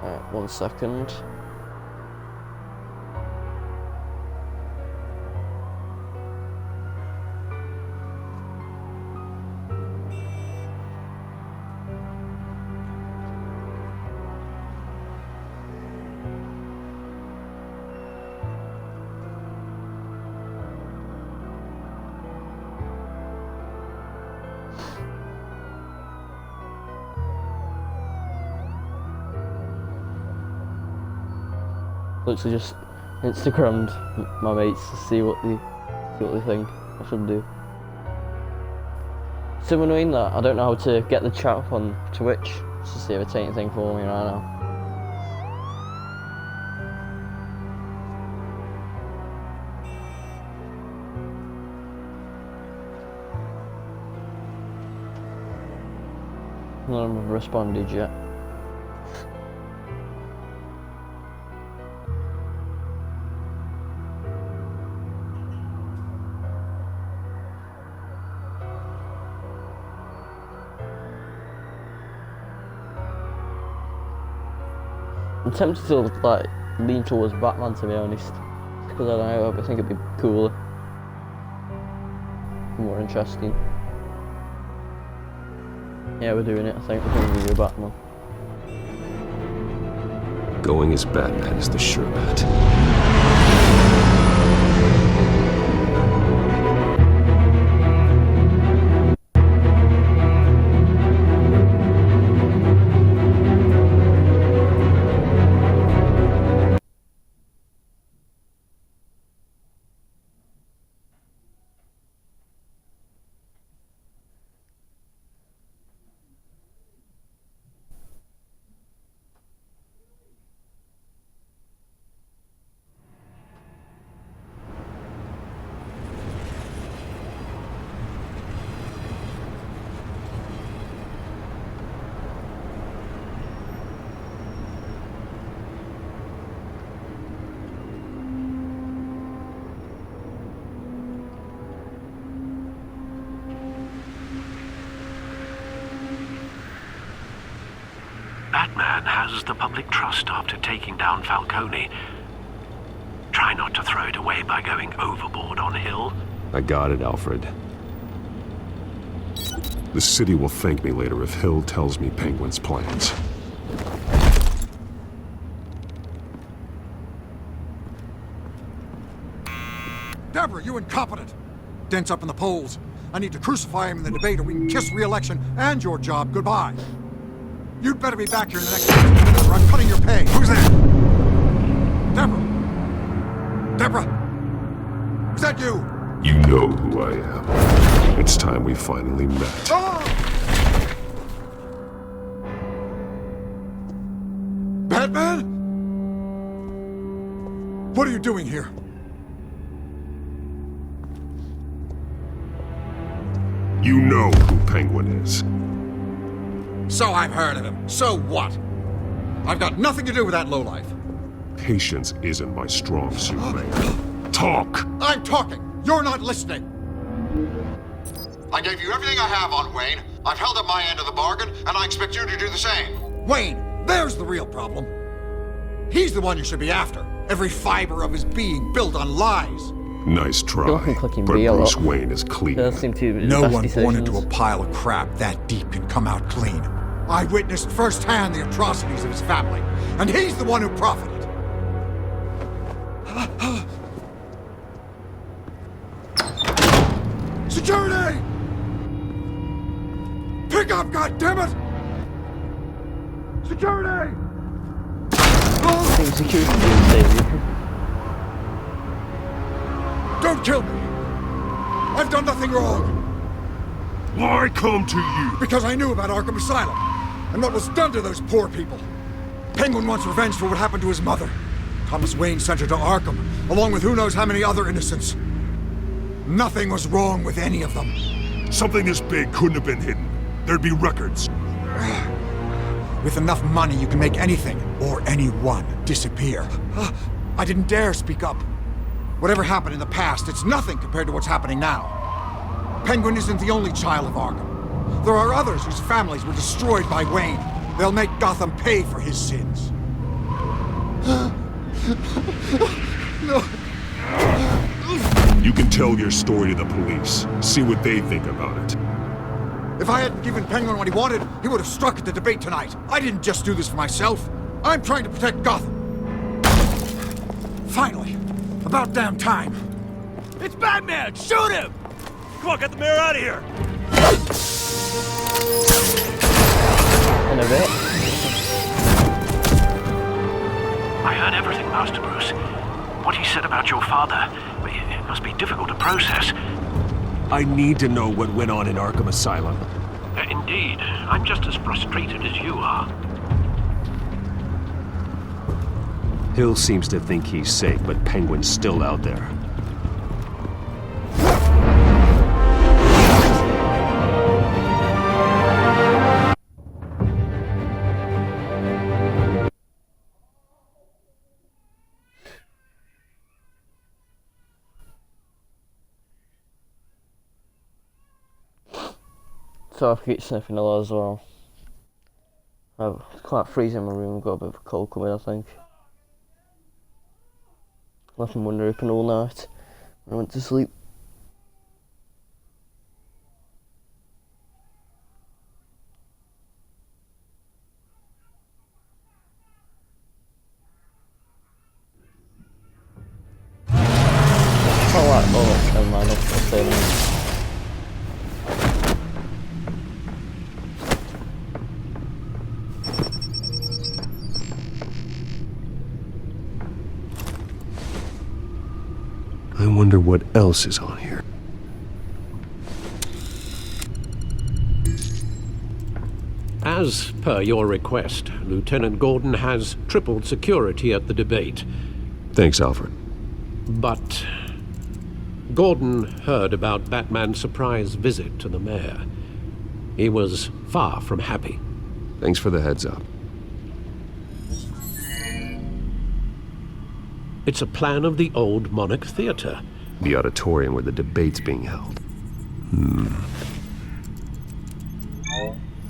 Speaker 1: Alright, 1 second. literally just Instagrammed my mates to see what they think I should do. So annoying that I don't know how to get the chat up on Twitch to see if it's anything for me right now. None of them have responded yet. I'm tempted to like lean towards Batman, to be honest, because I don't know, I think it'd be cooler, more interesting. Yeah, we're doing it. I think we're going to do Batman.
Speaker 7: Going as Batman is the sure bet.
Speaker 12: Batman has the public trust after taking down Falcone. Try not to throw it away by going overboard on Hill.
Speaker 7: I got it, Alfred. The city will thank me later if Hill tells me Penguin's plans.
Speaker 14: Deborah, you incompetent! Dent's up in the polls. I need to crucify him in the debate or we can kiss re-election and your job goodbye. You'd better be back here in the next 15 minutes or I'm cutting your pay. Who's there? Deborah? Deborah? Is that you?
Speaker 7: You know who I am. It's time we finally met.
Speaker 14: Ah! Batman? What are you doing here?
Speaker 7: You know who Penguin is.
Speaker 14: So I've heard of him. So what? I've got nothing to do with that lowlife.
Speaker 7: Patience isn't my strong suit, man. Talk!
Speaker 14: I'm talking! You're not listening! I gave you everything I have on Wayne. I've held up my end of the bargain, and I expect you to do the same. Wayne, there's the real problem. He's the one you should be after. Every fiber of his being built on lies.
Speaker 7: Nice try, but
Speaker 1: B a
Speaker 7: Bruce
Speaker 1: lot.
Speaker 7: Wayne is clean.
Speaker 1: Doesn't seem to be the
Speaker 14: No
Speaker 1: best
Speaker 14: one born
Speaker 1: decisions.
Speaker 14: into a pile of crap that deep can come out clean. I witnessed firsthand the atrocities of his family, and he's the one who profited. Security! Pick up, goddammit! Security!
Speaker 1: I think security is saved.
Speaker 14: Don't kill me! I've done nothing wrong!
Speaker 7: Why come to you?
Speaker 14: Because I knew about Arkham Asylum, and what was done to those poor people. Penguin wants revenge for what happened to his mother. Thomas Wayne sent her to Arkham, along with who knows how many other innocents. Nothing was wrong with any of them.
Speaker 7: Something this big couldn't have been hidden. There'd be records.
Speaker 14: With enough money, you can make anything, or anyone, disappear. I didn't dare speak up. Whatever happened in the past, it's nothing compared to what's happening now. Penguin isn't the only child of Arkham. There are others whose families were destroyed by Wayne. They'll make Gotham pay for his sins. No.
Speaker 7: You can tell your story to the police. See what they think about it.
Speaker 14: If I hadn't given Penguin what he wanted, he would have struck at the debate tonight. I didn't just do this for myself. I'm trying to protect Gotham. Finally. About damn time.
Speaker 11: It's Batman! Shoot him! Come on, get the mayor out of here!
Speaker 1: In a bit.
Speaker 12: I heard everything, Murray. Master Bruce. What he said about your father, it must be difficult to process.
Speaker 7: I need to know what went on in Arkham Asylum.
Speaker 12: Indeed. I'm just as frustrated as you are.
Speaker 7: Hill seems to think he's safe, but Penguin's still out there.
Speaker 1: So I keep sniffing a lot as well. It's quite freezing in my room, I've got a bit of a cold coming, I think. Left my window open all night when I went to sleep. Oh, never mind, I'll stay in there.
Speaker 7: I wonder what else is on here.
Speaker 8: As per your request, Lieutenant Gordon has tripled security at the debate.
Speaker 7: Thanks, Alfred.
Speaker 8: But Gordon heard about Batman's surprise visit to the mayor. He was far from happy.
Speaker 7: Thanks for the heads up.
Speaker 8: It's a plan of the old Monarch Theater.
Speaker 7: The auditorium where the debate's being held.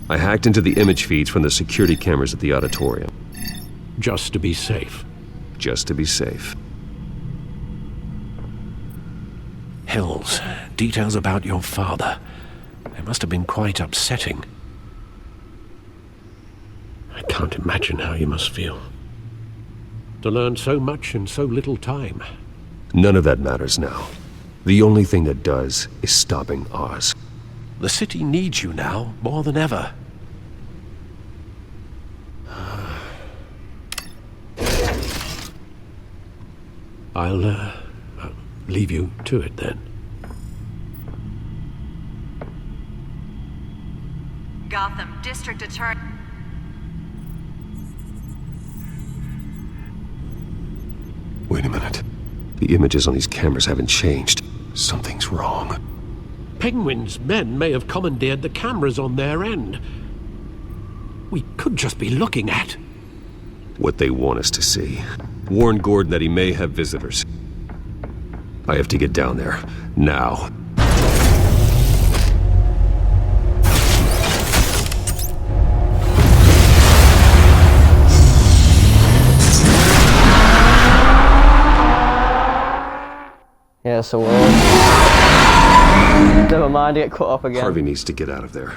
Speaker 7: I hacked into the image feeds from the security cameras at the auditorium.
Speaker 8: Just to be safe.
Speaker 7: Just to be safe.
Speaker 8: Hills, details about your father. They must have been quite upsetting. I can't imagine how you must feel. To learn so much in so little time.
Speaker 7: None of that matters now. The only thing that does is stopping Oz.
Speaker 8: The city needs you now, more than ever. I'll leave you to it then.
Speaker 4: Gotham District Attorney.
Speaker 7: Wait a minute. The images on these cameras haven't changed. Something's wrong.
Speaker 8: Penguin's men may have commandeered the cameras on their end. We could just be looking at
Speaker 7: what they want us to see. Warn Gordon that he may have visitors. I have to get down there. Now.
Speaker 1: Yeah, so never mind, get cut off again.
Speaker 7: Harvey needs to get out of there.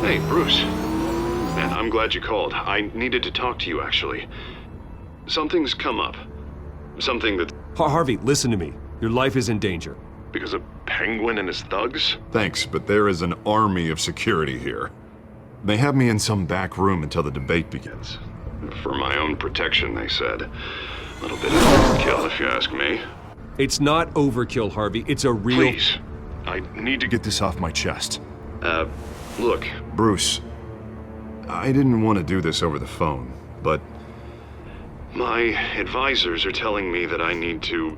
Speaker 16: Hey, Bruce. Man, I'm glad you called. I needed to talk to you, actually. Something's come up. Something that...
Speaker 7: Harvey, listen to me. Your life is in danger.
Speaker 16: Because of Penguin and his thugs?
Speaker 3: Thanks, but there is an army of security here. They have me in some back room until the debate begins.
Speaker 16: For my own protection, they said. A little bit of overkill, if you ask me.
Speaker 7: It's not overkill, Harvey. It's a real...
Speaker 16: Please. I need to
Speaker 3: get this off my chest.
Speaker 16: Look.
Speaker 3: Bruce, I didn't want to do this over the phone, but...
Speaker 16: My advisors are telling me that I need to...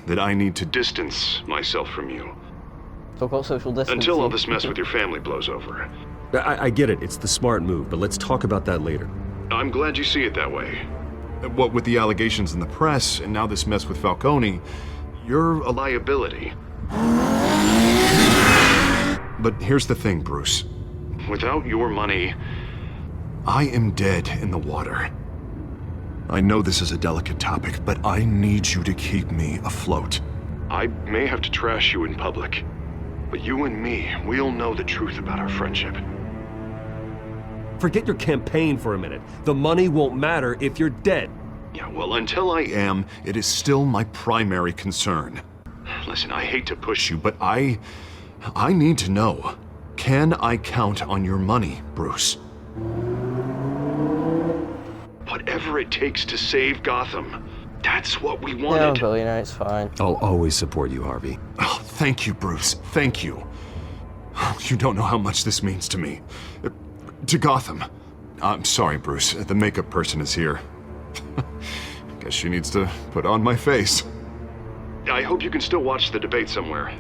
Speaker 3: that I need to
Speaker 16: distance myself from you.
Speaker 1: Talk about social distancing.
Speaker 16: Until all this mess with your family blows over.
Speaker 7: I get it. It's the smart move, but let's talk about that later.
Speaker 16: I'm glad you see it that way.
Speaker 3: What with the allegations in the press, and now this mess with Falcone, you're a
Speaker 16: liability.
Speaker 3: But here's the thing, Bruce.
Speaker 16: Without your money...
Speaker 3: I am dead in the water. I know this is a delicate topic, but I need you to keep me afloat.
Speaker 16: I may have to trash you in public, but you and me, we'll know the truth about our friendship.
Speaker 7: Forget your campaign for a minute. The money won't matter if you're dead.
Speaker 16: Yeah, well, until I
Speaker 3: am, it is still my primary concern.
Speaker 16: Listen, I hate to push
Speaker 3: you, but I I need to know. Can I count on your money, Bruce?
Speaker 16: Whatever it takes to save Gotham. That's what we
Speaker 1: Yeah, I'm a
Speaker 16: wanted.
Speaker 1: billionaire, it's fine.
Speaker 7: I'll always support you, Harvey.
Speaker 3: Oh, thank you, Bruce. Thank you. You don't know how much this means to me. To Gotham. I'm sorry, Bruce. The makeup person is here. Guess she needs to put on my face.
Speaker 16: I hope you can still watch the debate somewhere.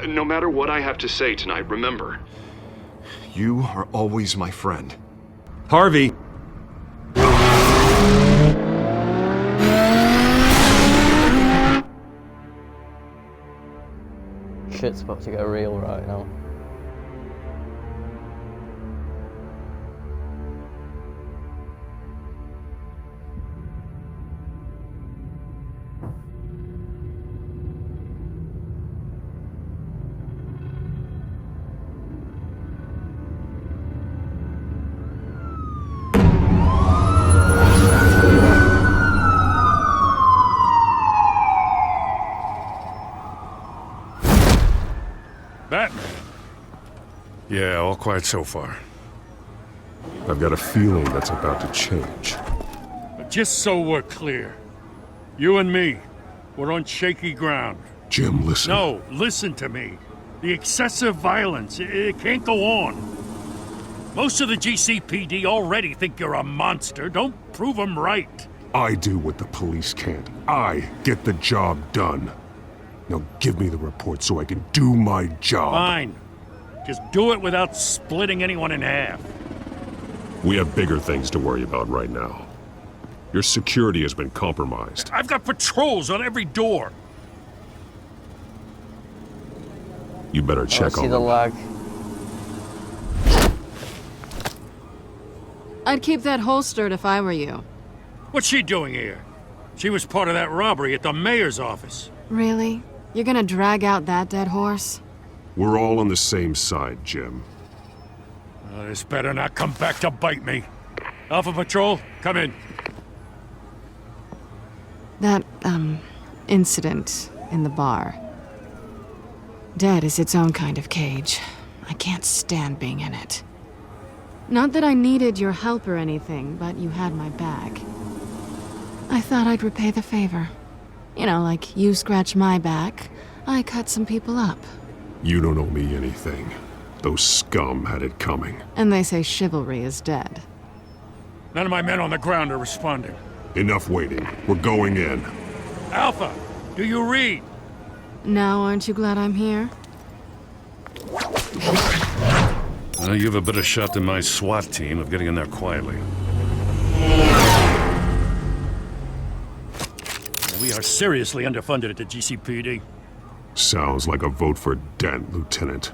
Speaker 16: No matter what I have to say tonight, remember.
Speaker 3: You are always my friend.
Speaker 7: Harvey!
Speaker 1: Shit's about to get real right now.
Speaker 5: Batman. Yeah, all quiet so far.
Speaker 7: I've got a feeling that's about to change.
Speaker 5: But just so we're clear, you and me, we're on shaky ground.
Speaker 7: Jim, listen.
Speaker 5: No, listen to me. The excessive violence, it can't go on. Most of the GCPD already think you're a monster. Don't prove them right.
Speaker 17: I do what the police can't. I get the job done. Now give me the report so I can do my job.
Speaker 5: Fine. Just do it without splitting anyone in half.
Speaker 17: We have bigger things to worry about right now. Your security has been compromised.
Speaker 5: I've got patrols on every door.
Speaker 17: You better check
Speaker 1: See
Speaker 17: on
Speaker 1: the
Speaker 17: them.
Speaker 1: lag.
Speaker 6: I'd keep that holstered if I were you.
Speaker 5: What's she doing here? She was part of that robbery at the mayor's office.
Speaker 6: Really? You're gonna drag out that dead horse?
Speaker 17: We're all on the same side, Jim.
Speaker 5: This better not come back to bite me. Alpha Patrol, come in.
Speaker 6: That, incident in the bar. Dead is its own kind of cage. I can't stand being in it. Not that I needed your help or anything, but you had my back. I thought I'd repay the favor. You know, like you scratch my back, I cut some people up.
Speaker 17: You don't owe me anything. Those scum had it coming.
Speaker 6: And they say chivalry is dead.
Speaker 5: None of my men on the ground are responding.
Speaker 17: Enough waiting. We're going in.
Speaker 5: Alpha, do you read?
Speaker 6: Now aren't you glad I'm here?
Speaker 5: You have a better shot than my SWAT team of getting in there quietly. We are seriously underfunded at the GCPD.
Speaker 17: Sounds like a vote for Dent, Lieutenant.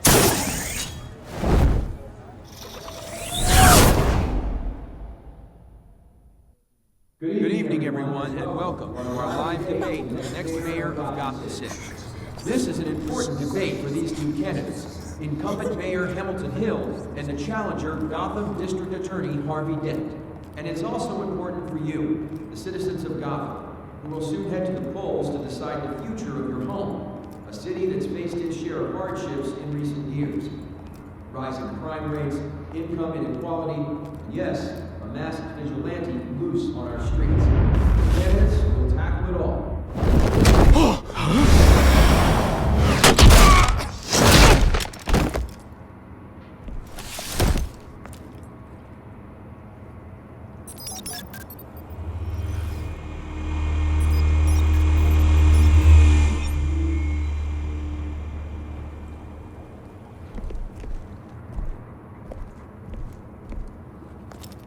Speaker 18: Good evening, everyone, and welcome to our live debate for the next mayor of Gotham City. This is an important debate for these two candidates, incumbent Mayor Hamilton Hill and the challenger Gotham District Attorney Harvey Dent. And it's also important for you, the citizens of Gotham, who will soon head to the polls to decide the future of your home, a city that's faced its share of hardships in recent years. Rising crime rates, income inequality, and yes, a masked vigilante loose on our streets. The candidates will tackle it all.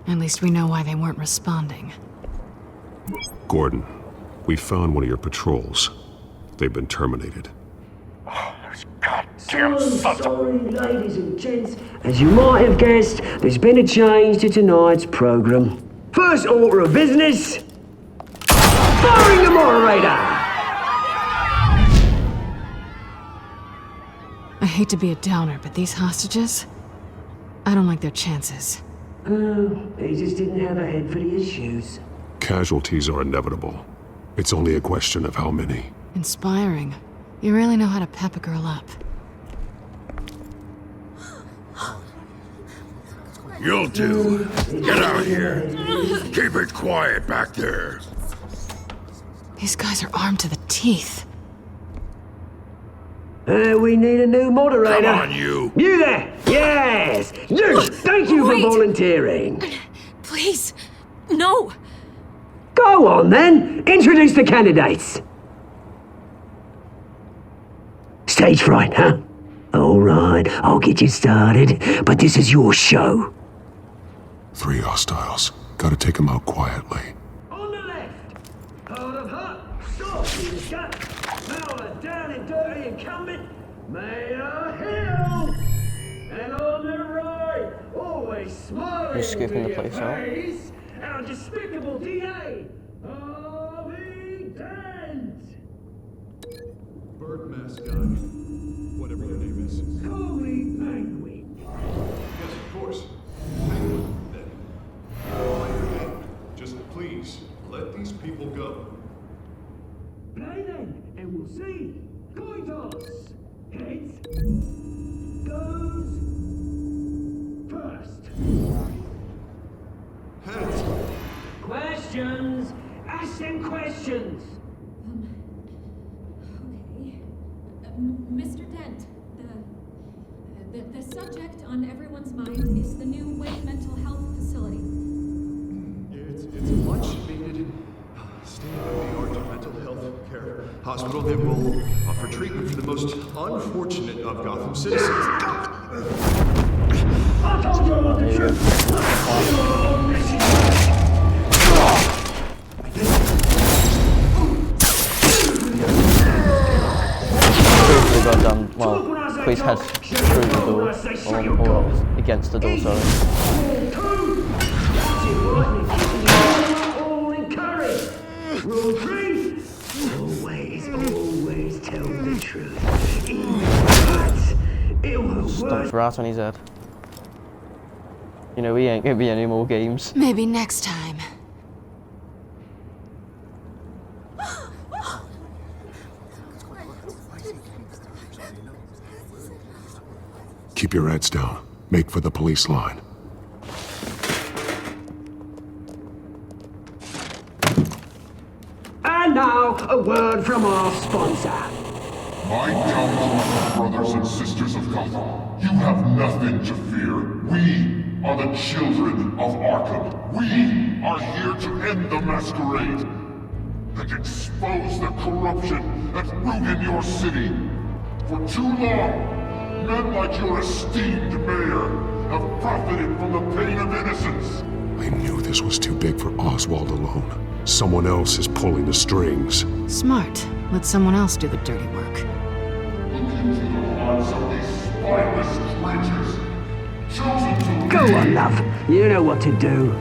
Speaker 6: At least we know why they weren't responding.
Speaker 17: Gordon, we found one of your patrols. They've been terminated.
Speaker 2: So sorry, ladies and gents. As you might have guessed, there's been a change to tonight's program. First order of business, firing the moderator!
Speaker 6: I hate to be a downer, but these hostages? I don't like their chances.
Speaker 2: Oh, they just didn't have a head for the issues.
Speaker 17: Casualties are inevitable. It's only a question of how many.
Speaker 6: Inspiring. You really know how to pep a girl up.
Speaker 10: You'll do. Get out here. Keep it quiet back there.
Speaker 6: These guys are armed to the teeth.
Speaker 2: We need a new moderator.
Speaker 10: Come on, you.
Speaker 2: You there? Yes. Zeus, thank you for volunteering.
Speaker 4: Please, no.
Speaker 2: Go on then. Introduce the candidates. Stage fright, huh? All right, I'll get you started, but this is your show.
Speaker 17: 3 hostiles. Gotta take them out quietly.
Speaker 2: On the left, hard of heart, soft in the gut, Mauler down and dirty incumbent, Mayor Hill. And on the right, always smiling
Speaker 1: Just skipping the
Speaker 2: to your
Speaker 1: place out.
Speaker 2: face, our despicable DA, Harvey Dent.
Speaker 3: Bird mask guy. Whatever your name is.
Speaker 2: Call me Penguin.
Speaker 3: Yes, of course. Penguin, then. Okay. Just please, let these people go.
Speaker 2: Play then, and we'll see. Coin toss. Heads goes first.
Speaker 3: Heads.
Speaker 2: Questions. Ask them questions.
Speaker 4: Mr. Dent, the subject on everyone's mind is the new Wake Mental Health Facility.
Speaker 3: It's a much needed state-of-the-art mental health care hospital that will offer treatment for the most unfortunate of Gotham citizens.
Speaker 2: I told you about the truth.
Speaker 1: The goddamn, well, police head through the door, or against the door, sorry.
Speaker 2: All encouraged. Rule 3. Always tell the truth. Even if it won't work.
Speaker 1: Stomps right on his head. You know, we ain't gonna be any more games.
Speaker 6: Maybe next time.
Speaker 17: Keep your heads down. Make for the police line.
Speaker 2: And now, a word from our sponsor.
Speaker 19: My gentlemen, brothers and sisters of Gotham, you have nothing to fear. We are the children of Arkham. We are here to end the masquerade and expose the corruption that ruined your city. For too long, men like your esteemed mayor have profited from the pain of innocence.
Speaker 17: I knew this was too big for Oswald alone. Someone else is pulling the strings.
Speaker 6: Smart. Let someone else do the dirty work.
Speaker 19: Look into the hearts of these spineless creatures, chosen to
Speaker 2: Go on, love. You know what to do.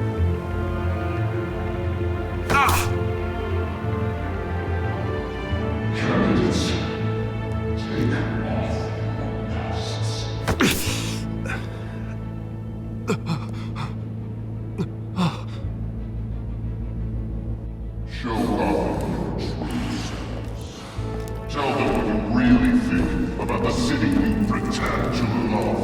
Speaker 19: Candidates, take off masks. Show Gotham your true selves. Tell them what you really think about the city you pretend to love.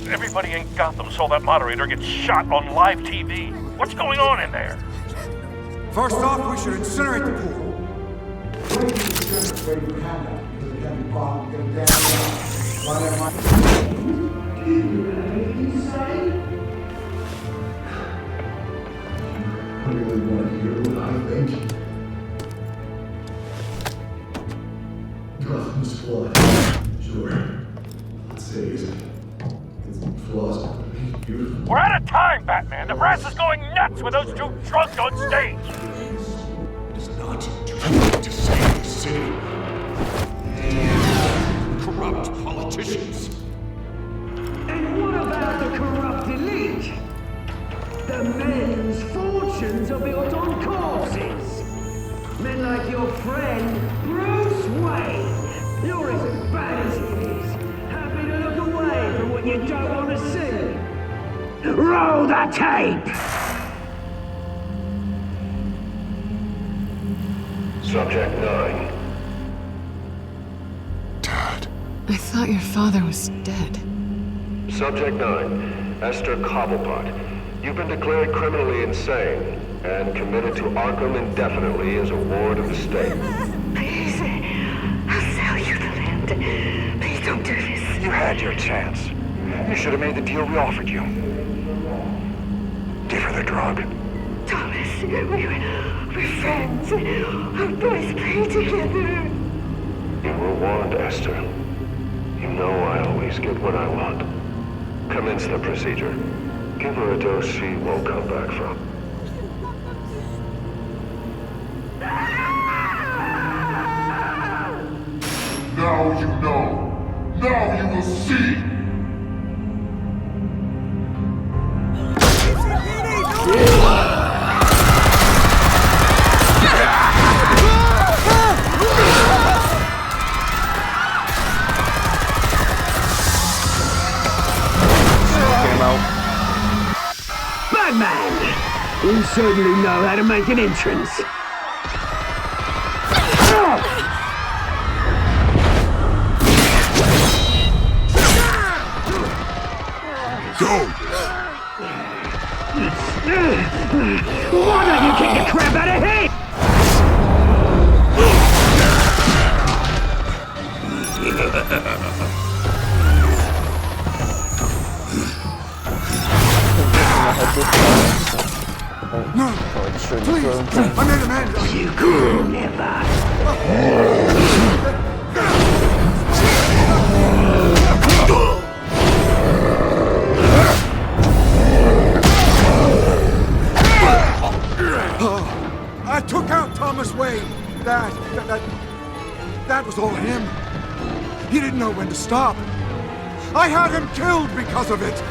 Speaker 20: Everybody in Gotham saw that moderator get shot on live TV. What's going on in there?
Speaker 14: First off, we should incinerate the pool.
Speaker 19: I really want to hear what I think. Gotham's flawed. Sure. Let's say it's some flaws, but it's beautiful.
Speaker 20: We're out of time, Batman. The brass is going nuts with those two drunks on stage.
Speaker 3: It is not too late to save the city. Corrupt politicians.
Speaker 2: And what about the corrupt elite? The men's fortunes are built on corpses. Men like your friend, Bruce Wayne. You're as bad as he is. Happy to look away from what you don't want to see. Roll the tape!
Speaker 19: Subject 9.
Speaker 6: I thought your father was dead.
Speaker 16: Subject 9, Esther Cobblepot. You've been declared criminally insane and committed to Arkham indefinitely as a ward of the state.
Speaker 21: Please, I'll sell you the land. Please don't do this.
Speaker 14: You had your chance. You should have made the deal we offered you. Give her the drug.
Speaker 21: Thomas, we're friends. Our boys play together.
Speaker 16: You were warned, Esther. You know I always get what I want. Commence the procedure. Give her a dose she won't come back from.
Speaker 19: Now you know. Now you will see.
Speaker 2: Batman! You certainly know how to make an entrance. Why don't you kick the crap out of him?
Speaker 14: Please, I made a man.
Speaker 2: You could never.
Speaker 14: I took out Thomas Wayne. That was all him. He didn't know when to stop. I had him killed because of it.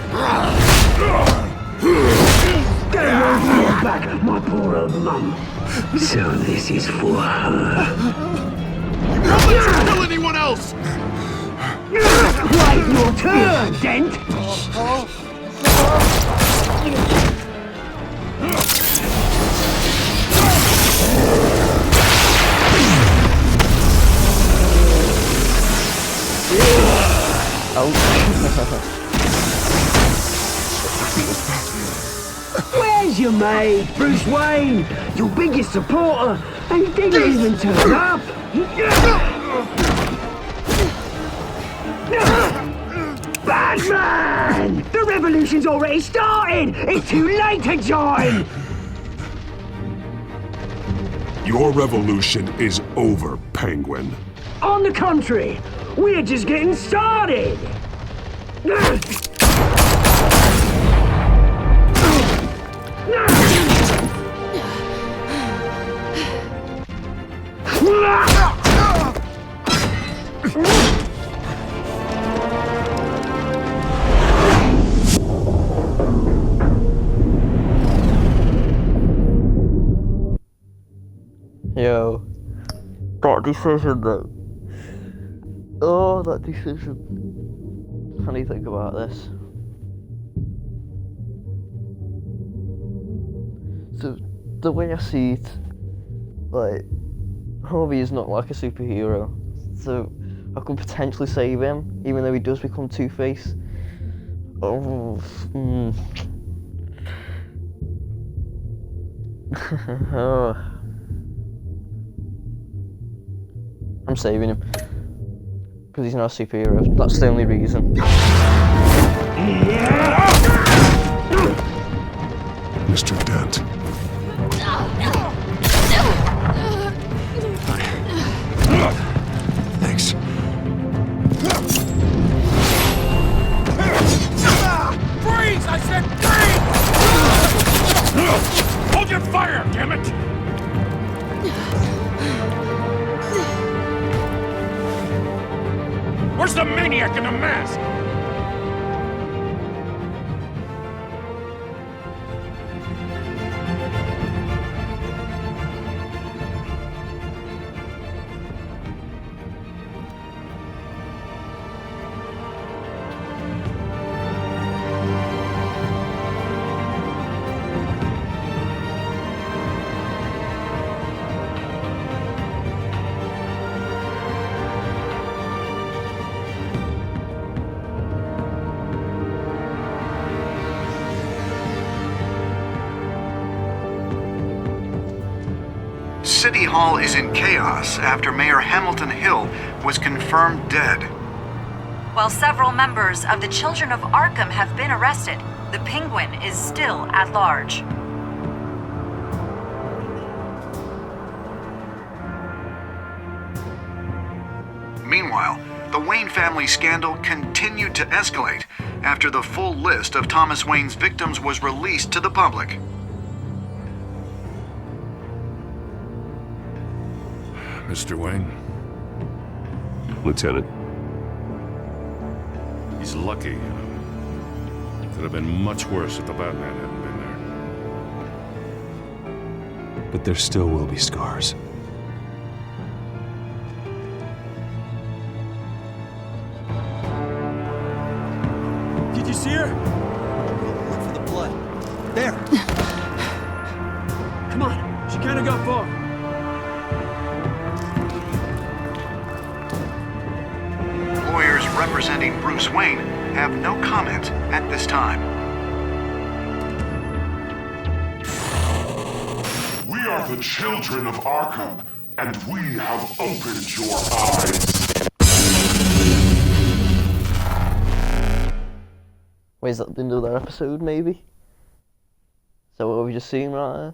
Speaker 2: Get away from your back, my poor old mum. So this is for her.
Speaker 19: Don't let you kill anyone else!
Speaker 2: Wait your turn, Dent! Where's your mate, Bruce Wayne? Your biggest supporter, and he didn't even turn up! Batman! The revolution's already started! It's too late to join!
Speaker 17: Your revolution is over, Penguin.
Speaker 2: On the contrary, we're just getting started!
Speaker 1: Yo, that decision though. Oh, that decision. How do you think about this? So, the way I see it, like, Harvey is not like a superhero, so I could potentially save him, even though he does become Two-Face. Oh, I'm saving him. Because he's not a superhero. That's the only reason.
Speaker 17: Mr. Dent. Thanks.
Speaker 19: Freeze! I said freeze! Hold your fire, damn it! Where's the maniac in the mask?
Speaker 9: City Hall is in chaos after Mayor Hamilton Hill was confirmed dead.
Speaker 22: While several members of the Children of Arkham have been arrested, the Penguin is still at large.
Speaker 9: Meanwhile, the Wayne family scandal continued to escalate after the full list of Thomas Wayne's victims was released to the public.
Speaker 10: Mr. Wayne?
Speaker 7: Lieutenant.
Speaker 5: He's lucky. Could have been much worse if the Batman hadn't been there.
Speaker 7: But there still will be scars.
Speaker 13: Did you see her? Look for the blood. There. Come on. She kind of got far.
Speaker 9: Lawyers representing Bruce Wayne have no comment at this time.
Speaker 19: We are the children of Arkham, and we have opened your eyes.
Speaker 1: Wait, is that the end of that episode, maybe? Is that what we've just seen right there?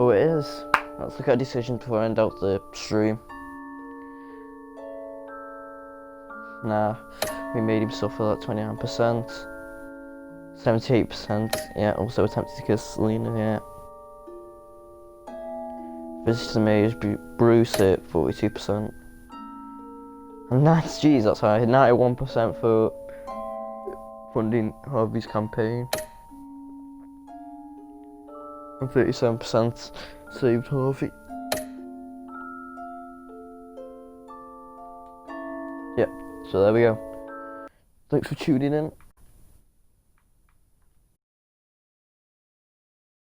Speaker 1: Oh, it is. Let's look at a decision to end out the stream. Nah, we made him suffer that 29%. 78%, yeah, also attempted to kill Selena, yeah. Visits to Mayor's Bruce at 42%. And that's, geez, that's high. 91% for funding Harvey's campaign. And 37% saved Harvey. Yeah, so there we go. Thanks for tuning in.